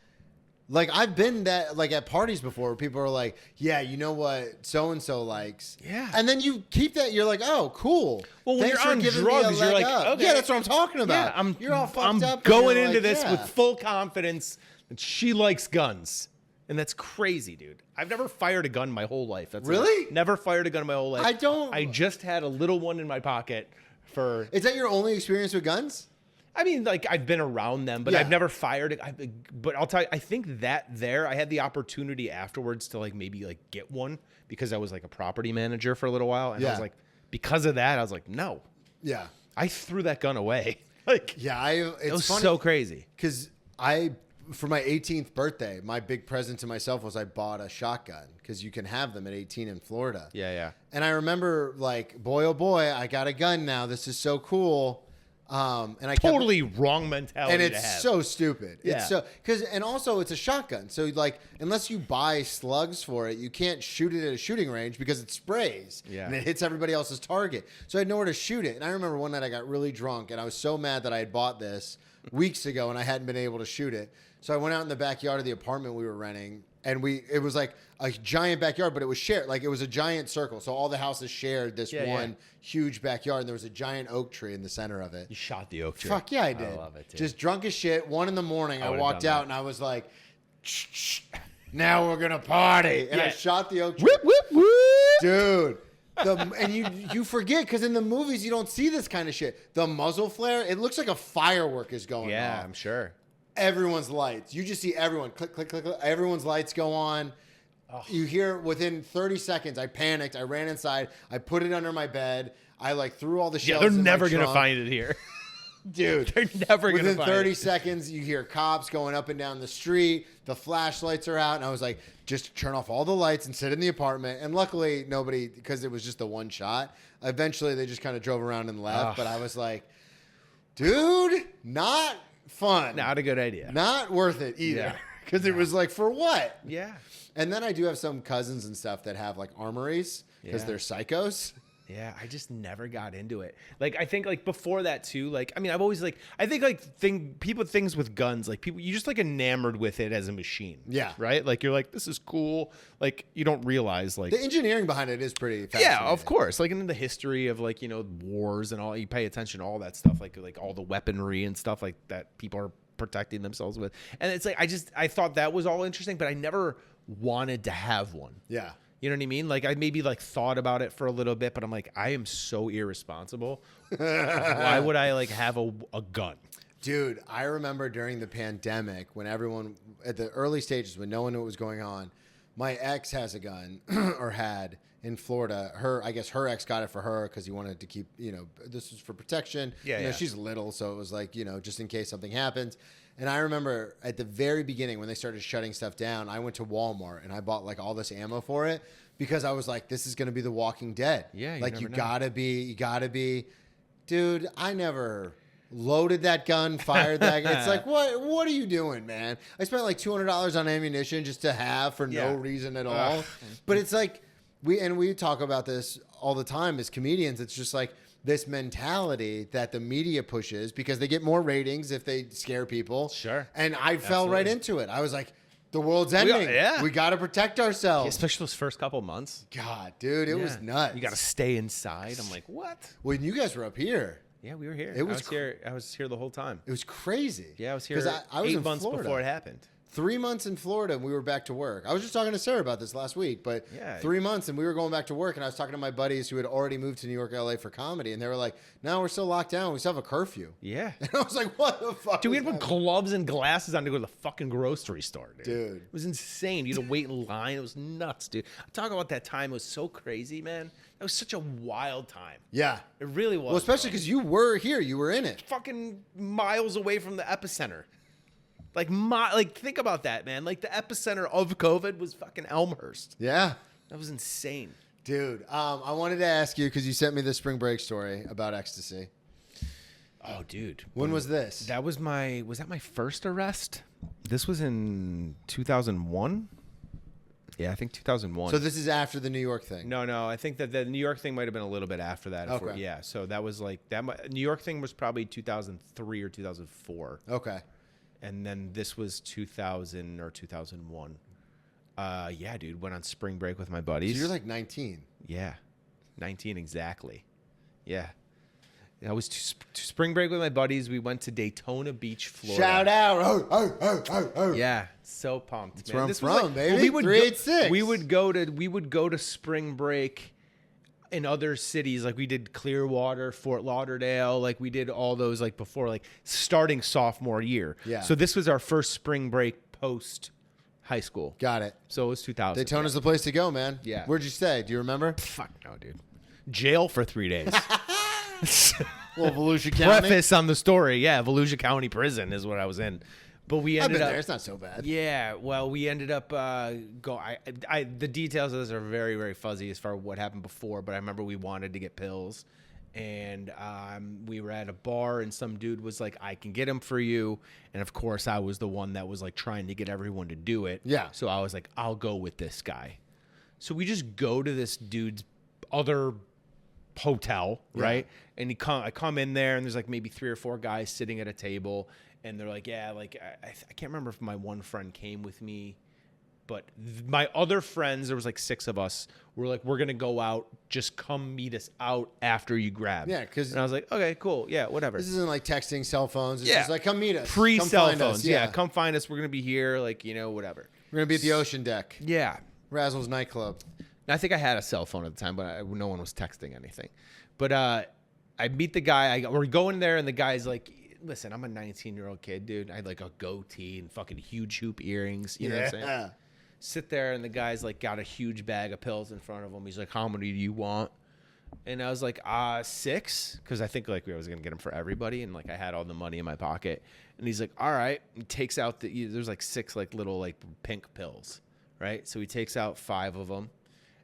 Like, I've been like at parties before where people are like, yeah, you know what so-and-so likes. Yeah. And then you keep that, you're like, oh, cool. Well, when you're on drugs, you're like, okay. Yeah, that's what I'm talking about. Yeah, you're all fucked up. I'm going into this with full confidence that she likes guns. And that's crazy, dude. I've never fired a gun my whole life. Really? Never fired a gun my whole life. I just had a little one in my pocket for... Is that your only experience with guns? I mean, like, I've been around them, but I've never fired it. But I'll tell you, I think that I had the opportunity afterwards to, like, maybe, like, get one because I was, like, a property manager for a little while. And I was like, because of that, I was like, no. Yeah. I threw that gun away. Like, yeah, it was so crazy. Because for my 18th birthday, my big present to myself was I bought a shotgun because you can have them at 18 in Florida. Yeah, yeah. And I remember, like, boy, oh boy, I got a gun now. This is so cool. And I totally wrong mentality, and it's so stupid. Yeah. It's so and also it's a shotgun. So like, unless you buy slugs for it, you can't shoot it at a shooting range because it sprays and it hits everybody else's target. So I had nowhere to shoot it. And I remember one night I got really drunk and I was so mad that I had bought this weeks ago and I hadn't been able to shoot it. So I went out in the backyard of the apartment we were renting. And it was like a giant backyard, but it was shared. Like it was a giant circle. So all the houses shared this one huge backyard. And there was a giant oak tree in the center of it. You shot the oak tree. Fuck yeah, I did. I love it, dude. Just drunk as shit. 1 a.m. I walked out and I was like, shh, now we're going to party. And I shot the oak tree. Whoop, whoop, whoop. Dude. And you forget because in the movies you don't see this kind of shit. The muzzle flare, it looks like a firework is going on. Yeah, I'm sure. Everyone's lights. You just see everyone click, click, click, click. Everyone's lights go on. Oh. You hear within 30 seconds, I panicked. I ran inside. I put it under my bed. I like threw all the shelves. Yeah, they're never going to find it here. Dude. They're never going to find it. Within 30 seconds, you hear cops going up and down the street. The flashlights are out. And I was like, just turn off all the lights and sit in the apartment. And luckily, nobody, because it was just the one shot. Eventually, they just kind of drove around and left. But I was like, dude, not fun. Not a good idea. Not worth it either. Because it was like, for what? Yeah. And then I do have some cousins and stuff that have like armories because they're psychos. Yeah, I just never got into it. Like, I think like before that too, like, I mean, I've always like, I think like things with guns, like people, you just like enamored with it as a machine. Yeah. Right? Like you're like, this is cool. Like you don't realize like. The engineering behind it is pretty fascinating. Yeah, of course. Like in the history of like, you know, wars and all, you pay attention to all that stuff, like all the weaponry and stuff like that people are protecting themselves with. And it's like, I thought that was all interesting, but I never wanted to have one. Yeah. You know what I mean? Like I maybe like thought about it for a little bit, but I'm like, I am so irresponsible. Why would I like have a gun? Dude, I remember during the pandemic when everyone at the early stages when no one knew what was going on, my ex has a gun or had in Florida. I guess her ex got it for her because he wanted to keep, you know, this was for protection. Yeah, you know, she's little, so it was like, you know, just in case something happens. And I remember at the very beginning when they started shutting stuff down, I went to Walmart and I bought like all this ammo for it because I was like, this is going to be The Walking Dead. Yeah, like you gotta be, dude. I never loaded that gun, fired that gun. It's like, what are you doing, man? I spent like $200 on ammunition just to have for no reason at all. But it's like we talk about this all the time as comedians. It's just like this mentality that the media pushes because they get more ratings if they scare people. Sure. And I fell right into it. I was like, the world's ending. We got to protect ourselves. Yeah, especially those first couple months. God, dude, it was nuts. You got to stay inside. I'm like, what? When you guys were up here. Yeah, we were here. It was I was here the whole time. It was crazy. Yeah, I was here I was 8 in months Florida before it happened. 3 months in Florida and we were back to work. I was just talking to Sarah about this last week, but 3 months and we were going back to work, and I was talking to my buddies who had already moved to New York, LA for comedy, and they were like, no, we're still locked down. We still have a curfew. Yeah. And I was like, what the fuck? Dude, we had to put gloves and glasses on to go to the fucking grocery store, Dude. It was insane. You had to wait in line. It was nuts, dude. Talk about that time. It was so crazy, man. That was such a wild time. Yeah. It really was. Well, especially because you were here. You were in it. Fucking miles away from the epicenter. Like, think about that, man. Like, the epicenter of COVID was fucking Elmhurst. Yeah. That was insane. Dude, I wanted to ask you, because you sent me the spring break story about ecstasy. Oh, dude. When was this? Was that my first arrest? This was in 2001? Yeah, I think 2001. So this is after the New York thing? No. I think that the New York thing might have been a little bit after that. Okay. Yeah, so that was like, New York thing was probably 2003 or 2004. Okay. And then this was 2000 or 2001. Yeah, dude, went on spring break with my buddies. So you're like 19. Yeah, 19 exactly. Yeah. I was spring break with my buddies. We went to Daytona Beach, Florida. Shout out. Oh. Yeah, so pumped. That's man. where I'm This from, was like, baby. well, 386. We would go to spring break in other cities. Like we did Clearwater, Fort Lauderdale. Like we did all those like before, like starting sophomore year. Yeah. So this was our first spring break post high school. Got it. So it was 2000. Daytona's the place to go, man. Yeah. Where'd you stay? Do you remember? Fuck no, dude. Jail for 3 days. Well, Volusia County. Preface on the story. Yeah, Volusia County Prison is what I was in. But we I've ended been up there. It's not so bad. Yeah, well, we ended up the details of this are very, very fuzzy as far as what happened before, but I remember we wanted to get pills, and we were at a bar, and some dude was like, I can get them for you, and of course, I was the one that was like trying to get everyone to do it. Yeah. So I was like, I'll go with this guy. So we just go to this dude's other hotel, right? And I come in there, and there's like maybe 3 or 4 guys sitting at a table. And they're like, yeah, like, I can't remember if my one friend came with me, but my other friends, there was like 6 of us, were like, we're going to go out. Just come meet us out after you grab. Yeah, because... And I was like, okay, cool. Yeah, whatever. This isn't like texting cell phones. It's Yeah. just like, come meet us. Free Come cell find phones. us. Yeah, come find us. We're going to be here. Like, whatever. We're going to be at the Ocean Deck. Yeah. Razzle's nightclub. I think I had a cell phone at the time, but no one was texting anything. But I meet the guy. We're going there, and the guy's like, listen, I'm a 19-year-old kid, dude. I had like a goatee and fucking huge hoop earrings. You know what I'm saying? Sit there, and the guy's like got a huge bag of pills in front of him. He's like, how many do you want? And I was like, 6, because I think like I was gonna get them for everybody, and like I had all the money in my pocket. And he's like, all right. He takes out there's like 6 like little like pink pills, right? So he takes out 5 of them.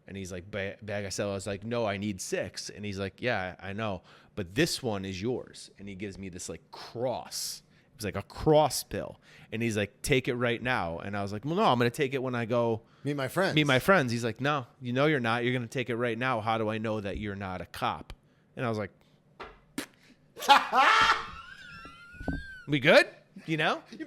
And he's like, bag I sell. I was like, no, I need 6. And he's like, yeah, I know. But this one is yours. And he gives me this like cross. It was like a cross pill. And he's like, take it right now. And I was like, well, no, I'm going to take it when I go Meet my friends. meet my friends. He's like, no, you're not. You're going to take it right now. How do I know that you're not a cop? And I was like, we good? You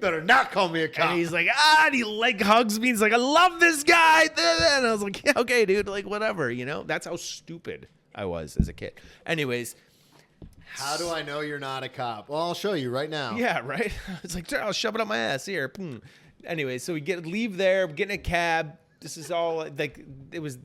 better not call me a cop. And he's like, and he like hugs me. He's like, I love this guy. And I was like, yeah, okay, dude, like whatever, That's how stupid I was as a kid. Anyways. How do I know you're not a cop? Well, I'll show you right now. Yeah, right. It's like, I'll shove it up my ass here. Anyway, so we leave there, get in a cab. This is all like I was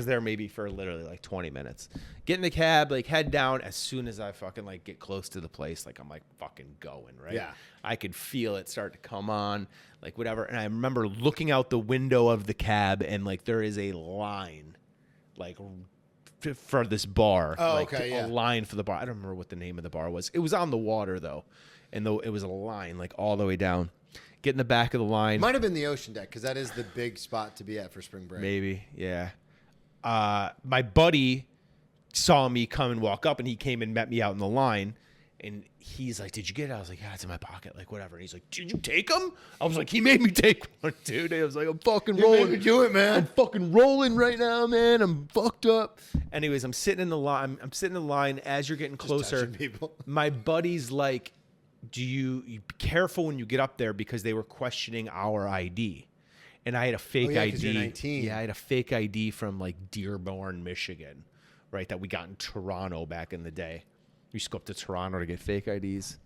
there maybe for literally like 20 minutes. Get in the cab, like head down. As soon as I fucking like get close to the place, like I'm like fucking going, right? Yeah. I could feel it start to come on, like whatever. And I remember looking out the window of the cab, and like there is a line, like for this bar. Oh, like, okay, yeah. A line for the bar. I don't remember what the name of the bar was. It was on the water though, and though it was a line like all the way down. Get in the back of the line. Might have been the Ocean Deck, because that is the big spot to be at for spring break. Maybe, yeah. My buddy saw me come and walk up, and he came and met me out in the line. And he's like, did you get it? I was like, yeah, it's in my pocket, like whatever. And he's like, did you take them? I was like, he made me take one, dude. I was like, I'm fucking rolling. You made me do it, man. I'm fucking rolling right now, man. I'm fucked up. Anyways, I'm sitting in the line. I'm sitting in the line as you're getting closer. Touching people. My buddy's like, you be careful when you get up there, because they were questioning our ID. And I had a fake yeah, 'cause ID. you're 19. Yeah, I had a fake ID from like Dearborn, Michigan, right? That we got in Toronto back in the day. We used to go up to Toronto to get fake IDs.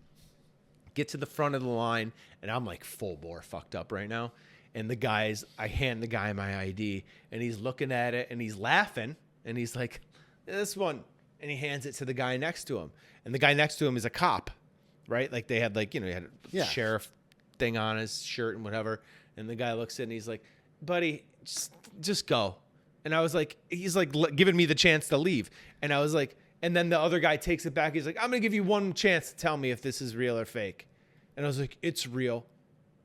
get to the front of the line, and I'm like full bore fucked up right now. And I hand the guy my ID, and he's looking at it, and he's laughing, and he's like, this one. And he hands it to the guy next to him. And the guy next to him is a cop, right? Like they had he had a sheriff thing on his shirt and whatever. And the guy looks at it, and he's like, buddy, just go. And I was like, he's like giving me the chance to leave. And I was like, and then the other guy takes it back. He's like, I'm going to give you one chance to tell me if this is real or fake. And I was like, it's real.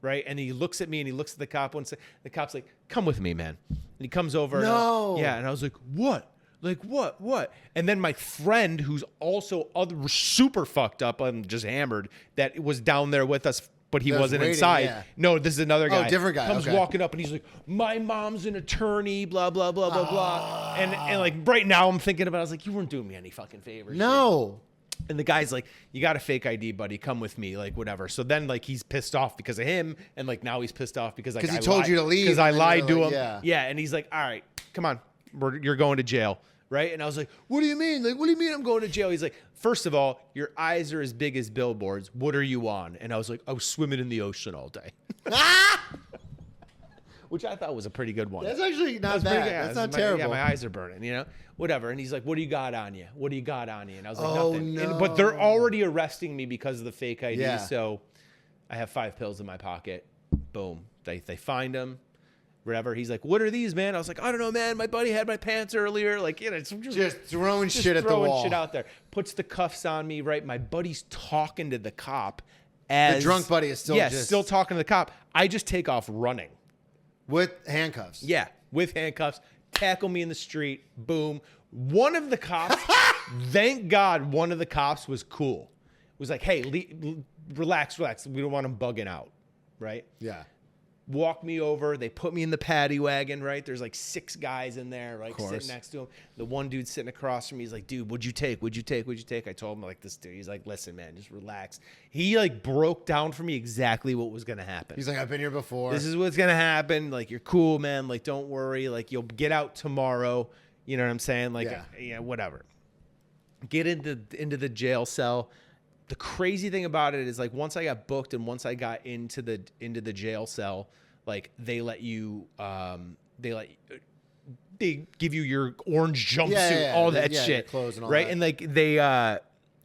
Right. And he looks at me and he looks at the cop and the cop's like, come with me, man. And he comes over. No. And I was like, what? Like, what? And then my friend, who's also super fucked up and just hammered, that was down there with us, but he wasn't waiting, inside. yeah. No, this is another guy. Oh, different guy. Comes walking up and he's like, my mom's an attorney, blah, blah, blah, blah, blah. And like right now I'm thinking about it, I was like, you weren't doing me any fucking favors. No. And the guy's like, you got a fake ID, buddy. Come with me, like whatever. So then like he's pissed off because of him, and like now he's pissed off because he told you to leave. Because I lied to him. Yeah. And he's like, all right, come on, you're going to jail, right? And I was like, what do you mean? Like, what do you mean I'm going to jail? He's like, first of all, your eyes are as big as billboards. What are you on? And I was like, I was swimming in the ocean all day. Which I thought was a pretty good one. That's actually not bad. That's not terrible. Yeah, my eyes are burning, whatever. And he's like, what do you got on you? What do you got on you? And I was like, Oh, nothing. no. But they're already arresting me because of the fake ID. Yeah. So I have 5 pills in my pocket. Boom. They find him. Whatever. He's like, what are these, man? I was like, I don't know, man. My buddy had my pants earlier. Like, it's just throwing shit at the wall. Throwing shit out there. Puts the cuffs on me, right? My buddy's talking to the cop. The drunk buddy is still still talking to the cop. I just take off running. With handcuffs. Yeah, with handcuffs. Tackle me in the street. Boom. One of the cops, thank God one of the cops was cool. Was like, hey, relax. We don't want him bugging out, right? Yeah. Walk me over. They put me in the paddy wagon, right? There's like 6 guys in there, like sitting next to him. The one dude sitting across from me, he's like, dude, what'd you take? I told him like this dude. He's like, listen, man, just relax. He like broke down for me exactly what was going to happen. He's like, I've been here before. This is what's going to happen. Like, you're cool, man. Like, don't worry. Like, you'll get out tomorrow. You know what I'm saying? Like, whatever. Get into the jail cell. The crazy thing about it is like once I got booked and once I got into the jail cell, like they give you your orange jumpsuit, all that shit, clothes and all right? that. And like I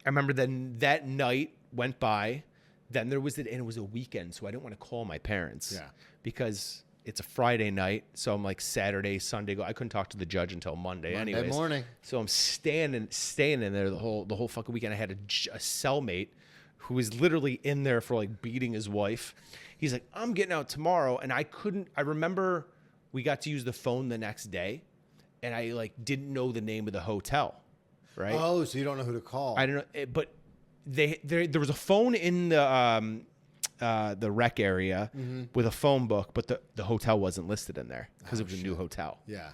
remember then that night went by. Then there was and it was a weekend, so I didn't want to call my parents, because it's a Friday night. So I'm like Saturday, Sunday. I couldn't talk to the judge until Monday anyways. morning. So I'm staying in there the whole fucking weekend. I had a cellmate who was literally in there for like beating his wife. He's like, I'm getting out tomorrow, and I remember we got to use the phone the next day, and I like didn't know the name of the hotel, right? Oh, so you don't know who to call. I don't know, but there was a phone in the rec area with a phone book, but the hotel wasn't listed in there because it was a new hotel. Yeah.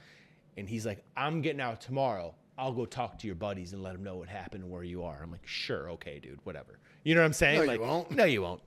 And he's like, I'm getting out tomorrow. I'll go talk to your buddies and let them know what happened and where you are. I'm like, sure, okay, dude, whatever. You know what I'm saying? No, like, you won't. No, you won't.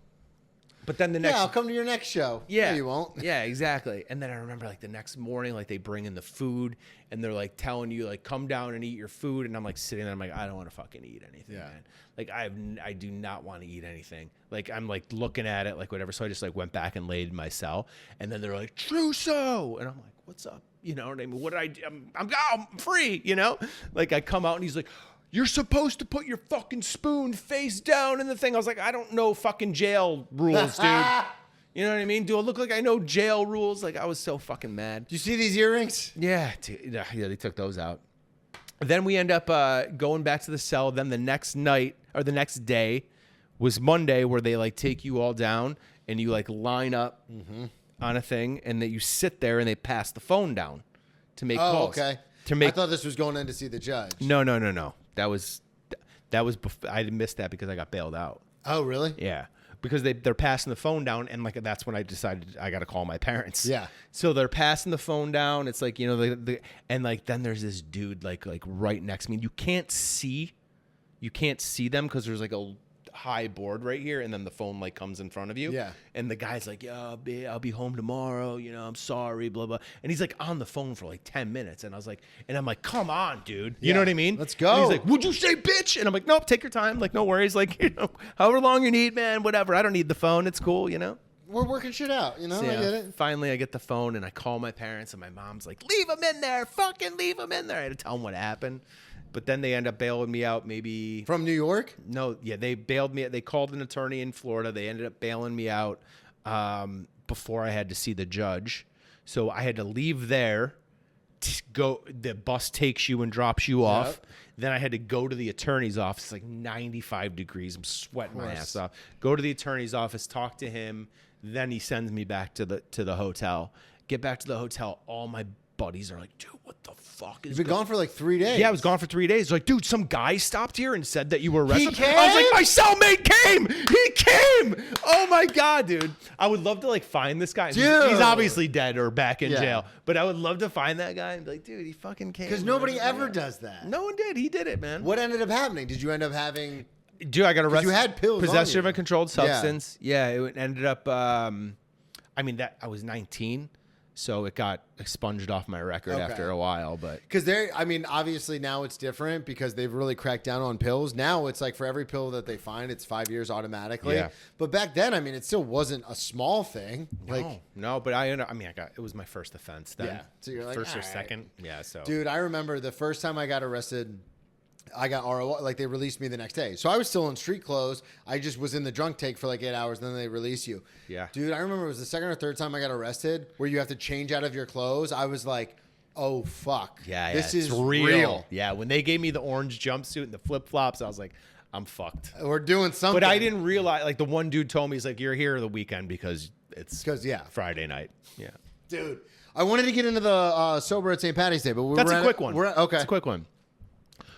But then the next... Yeah, I'll come to your next show. Yeah. No, you won't. Yeah, exactly. And then I remember like the next morning, like they bring in the food and they're like telling you like, come down and eat your food. And I'm like sitting there, I'm like, I don't want to fucking eat anything, man. Like I do not want to eat anything. Like I'm like looking at it, like whatever. So I just like went back and laid in my cell. And then they're like, Trusso. And I'm like, what's up? You know what I mean? What did I do? I'm free, you know? Like I come out and he's like, you're supposed to put your fucking spoon face down in the thing. I was like, I don't know fucking jail rules, dude. You know what I mean? Do I look like I know jail rules? Like I was so fucking mad. Do you see these earrings? Yeah, dude. Yeah, they took those out. Then we end up going back to the cell. Then the next night or the next day was Monday, where they like take you all down and you like line up on a thing, and that you sit there and they pass the phone down to make calls. Okay. I thought this was going in to see the judge. No. That was I missed that because I got bailed out. Oh, really? Yeah. Because they're passing the phone down, and like that's when I decided I got to call my parents. Yeah. So they're passing the phone down. It's like, you know, and like then there's this dude like right next to me. You can't see them because there's like a high board right here, and then the phone like comes in front of you. Yeah. And the guy's like, "Yeah, I'll be home tomorrow. You know, I'm sorry, blah blah." And he's like on the phone for like 10 minutes, and I'm like, "Come on, dude. You know what I mean? Let's go." And he's like, "Would you say bitch?" And I'm like, "Nope, take your time. Like, no worries. Like, you know, however long you need, man. Whatever. I don't need the phone. It's cool. You know." We're working shit out, you know? So, I get it. Finally, I get the phone and I call my parents, and my mom's like, "Leave him in there. Fucking leave him in there." I had to tell them what happened. But then they end up bailing me out maybe. From New York? No, yeah, they bailed me. They called an attorney in Florida. They ended up bailing me out before I had to see the judge. So I had to leave there. Go. The bus takes you and drops you off. Then I had to go to the attorney's office. It's like 95 degrees. I'm sweating my ass off. Go to the attorney's office, talk to him. Then he sends me back to the hotel. Get back to the hotel. All my buddies are like, "Dude, what the fuck is?" You've been gone for like 3 days. Yeah, I was gone for 3 days. They're like, "Dude, some guy stopped here and said that you were arrested." He came? I was like, "My cellmate came. He came." Oh my god, dude! I would love to like find this guy. Dude. He's obviously dead or back in jail, but I would love to find that guy and be like, "Dude, he fucking came." Because nobody ever does that. No one did. He did it, man. What ended up happening? Did you end up having... Dude, I got arrested. You had pills on possession you. of a controlled substance. Yeah, it ended up. I mean, that I was 19, so it got expunged off my record after a while. But Because I mean, obviously now it's different because they've really cracked down on pills. Now it's like for every pill that they find, it's 5 years automatically. Yeah. But back then, I mean, it still wasn't a small thing. no, but I mean, it was my first offense then. Yeah. So you're like, first or all right. second. Yeah. So, Dude, I remember the first time I got arrested, I got RO, like they released me the next day. So I was still in street clothes. I just was in the drunk take for like 8 hours. Then they release you. Yeah. Dude, I remember it was the second or third time I got arrested where you have to change out of your clothes. I was like, oh, fuck. yeah, This it's is real. Yeah. When they gave me the orange jumpsuit and the flip flops, I was like, I'm fucked. We're doing something. But I didn't realize, like the one dude told me, he's like, "You're here the weekend because it's Friday night." Yeah. Dude, I wanted to get into the sober at St. Patty's Day, but That's a quick one. Okay. It's a quick one.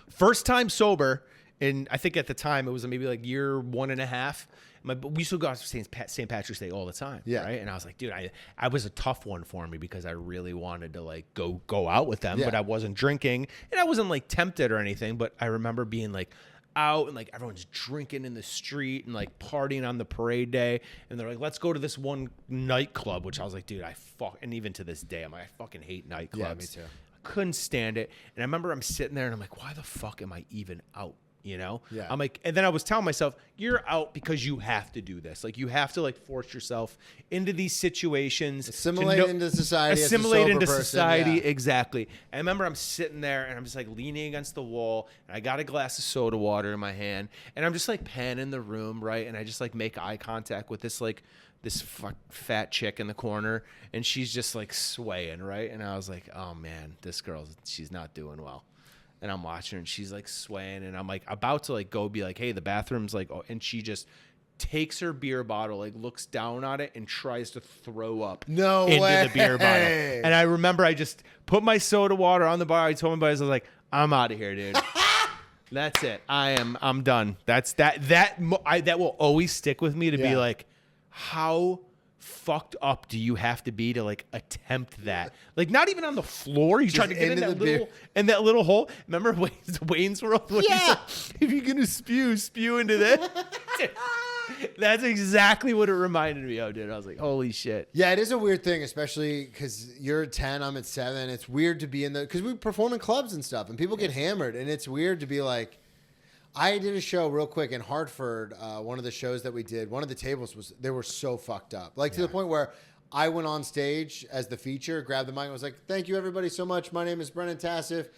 First time sober, and I think at the time it was maybe like year 1.5. We used to go out to St. Patrick's Day all the time. Yeah. Right. And I was like, dude, I was a tough one for me because I really wanted to like go out with them, but I wasn't drinking and I wasn't like tempted or anything. But I remember being like out and like everyone's drinking in the street and like partying on the parade day. And they're like, "Let's go to this one nightclub," which I was like, dude, and even to this day, I'm like, I fucking hate nightclubs. Yeah, me too. Couldn't stand it. And I remember I'm sitting there and I'm like, why the fuck am I even out? You know? Yeah. I'm like, and then I was telling myself, you're out because you have to do this. Like you have to like force yourself into these situations. Assimilate into society. Assimilate as a into sober person, society. yeah. Exactly. I remember I'm sitting there and I'm just like leaning against the wall and I got a glass of soda water in my hand and I'm just like panning the room, right? And I just like make eye contact with this fat chick in the corner and she's just like swaying, right? And I was like, oh man, she's not doing well. And I'm watching her and she's like swaying and I'm like about to like go be like, "Hey, the bathroom's like," and she just takes her beer bottle, like looks down on it and tries to throw up into the beer bottle. And I remember I just put my soda water on the bar. I told my buddies, I was like, "I'm out of here, dude." That's it. I'm done. That will always stick with me to be like, how fucked up do you have to be to like attempt that? Like not even on the floor. You try to get in that little hole. Remember Wayne's World? When he said, "If you're gonna spew into that." That's exactly what it reminded me of, dude. I was like, holy shit. Yeah, it is a weird thing, especially because you're at 10, I'm at 7. It's weird to be because we perform in clubs and stuff, and people get hammered, and it's weird to be like, I did a show real quick in Hartford. One of the shows that we did, one of the tables they were so fucked up. Like to the point where I went on stage as the feature, grabbed the mic and was like, "Thank you everybody so much. My name is Brennan Tassif."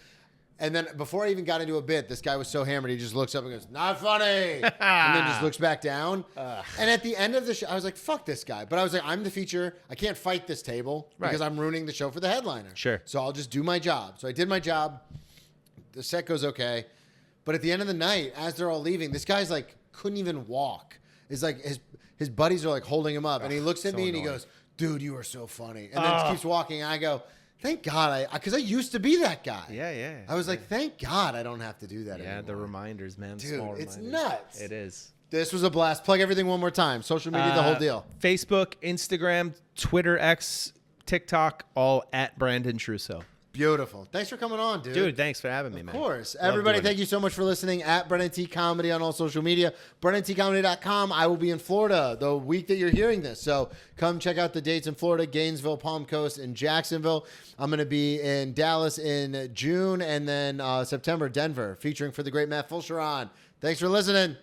And then before I even got into a bit, this guy was so hammered, he just looks up and goes, "Not funny." And then just looks back down. And at the end of the show, I was like, fuck this guy. But I was like, I'm the feature. I can't fight this table because I'm ruining the show for the headliner. Sure. So I'll just do my job. So I did my job. The set goes okay. But at the end of the night, as they're all leaving, this guy's like, couldn't even walk. It's like his buddies are like holding him up. And he looks at me and he goes, "Dude, you are so funny." And then keeps walking. And I go, thank God, because I used to be that guy. Yeah. I was like, thank God I don't have to do that anymore. Yeah, the reminders, man. Dude, small it's reminders. nuts. It is. This was a blast. Plug everything one more time. Social media, the whole deal. Facebook, Instagram, Twitter, X, TikTok, all at Brandon Trusso. Beautiful. Thanks for coming on, dude. Dude, thanks for having me, man. Of course. Everybody, thank you so much for listening. At Brennan T Comedy on all social media. BrennanTComedy.com. I will be in Florida the week that you're hearing this. So come check out the dates in Florida, Gainesville, Palm Coast, and Jacksonville. I'm going to be in Dallas in June and then September, Denver, featuring for the great Matt Fulcheron. Thanks for listening.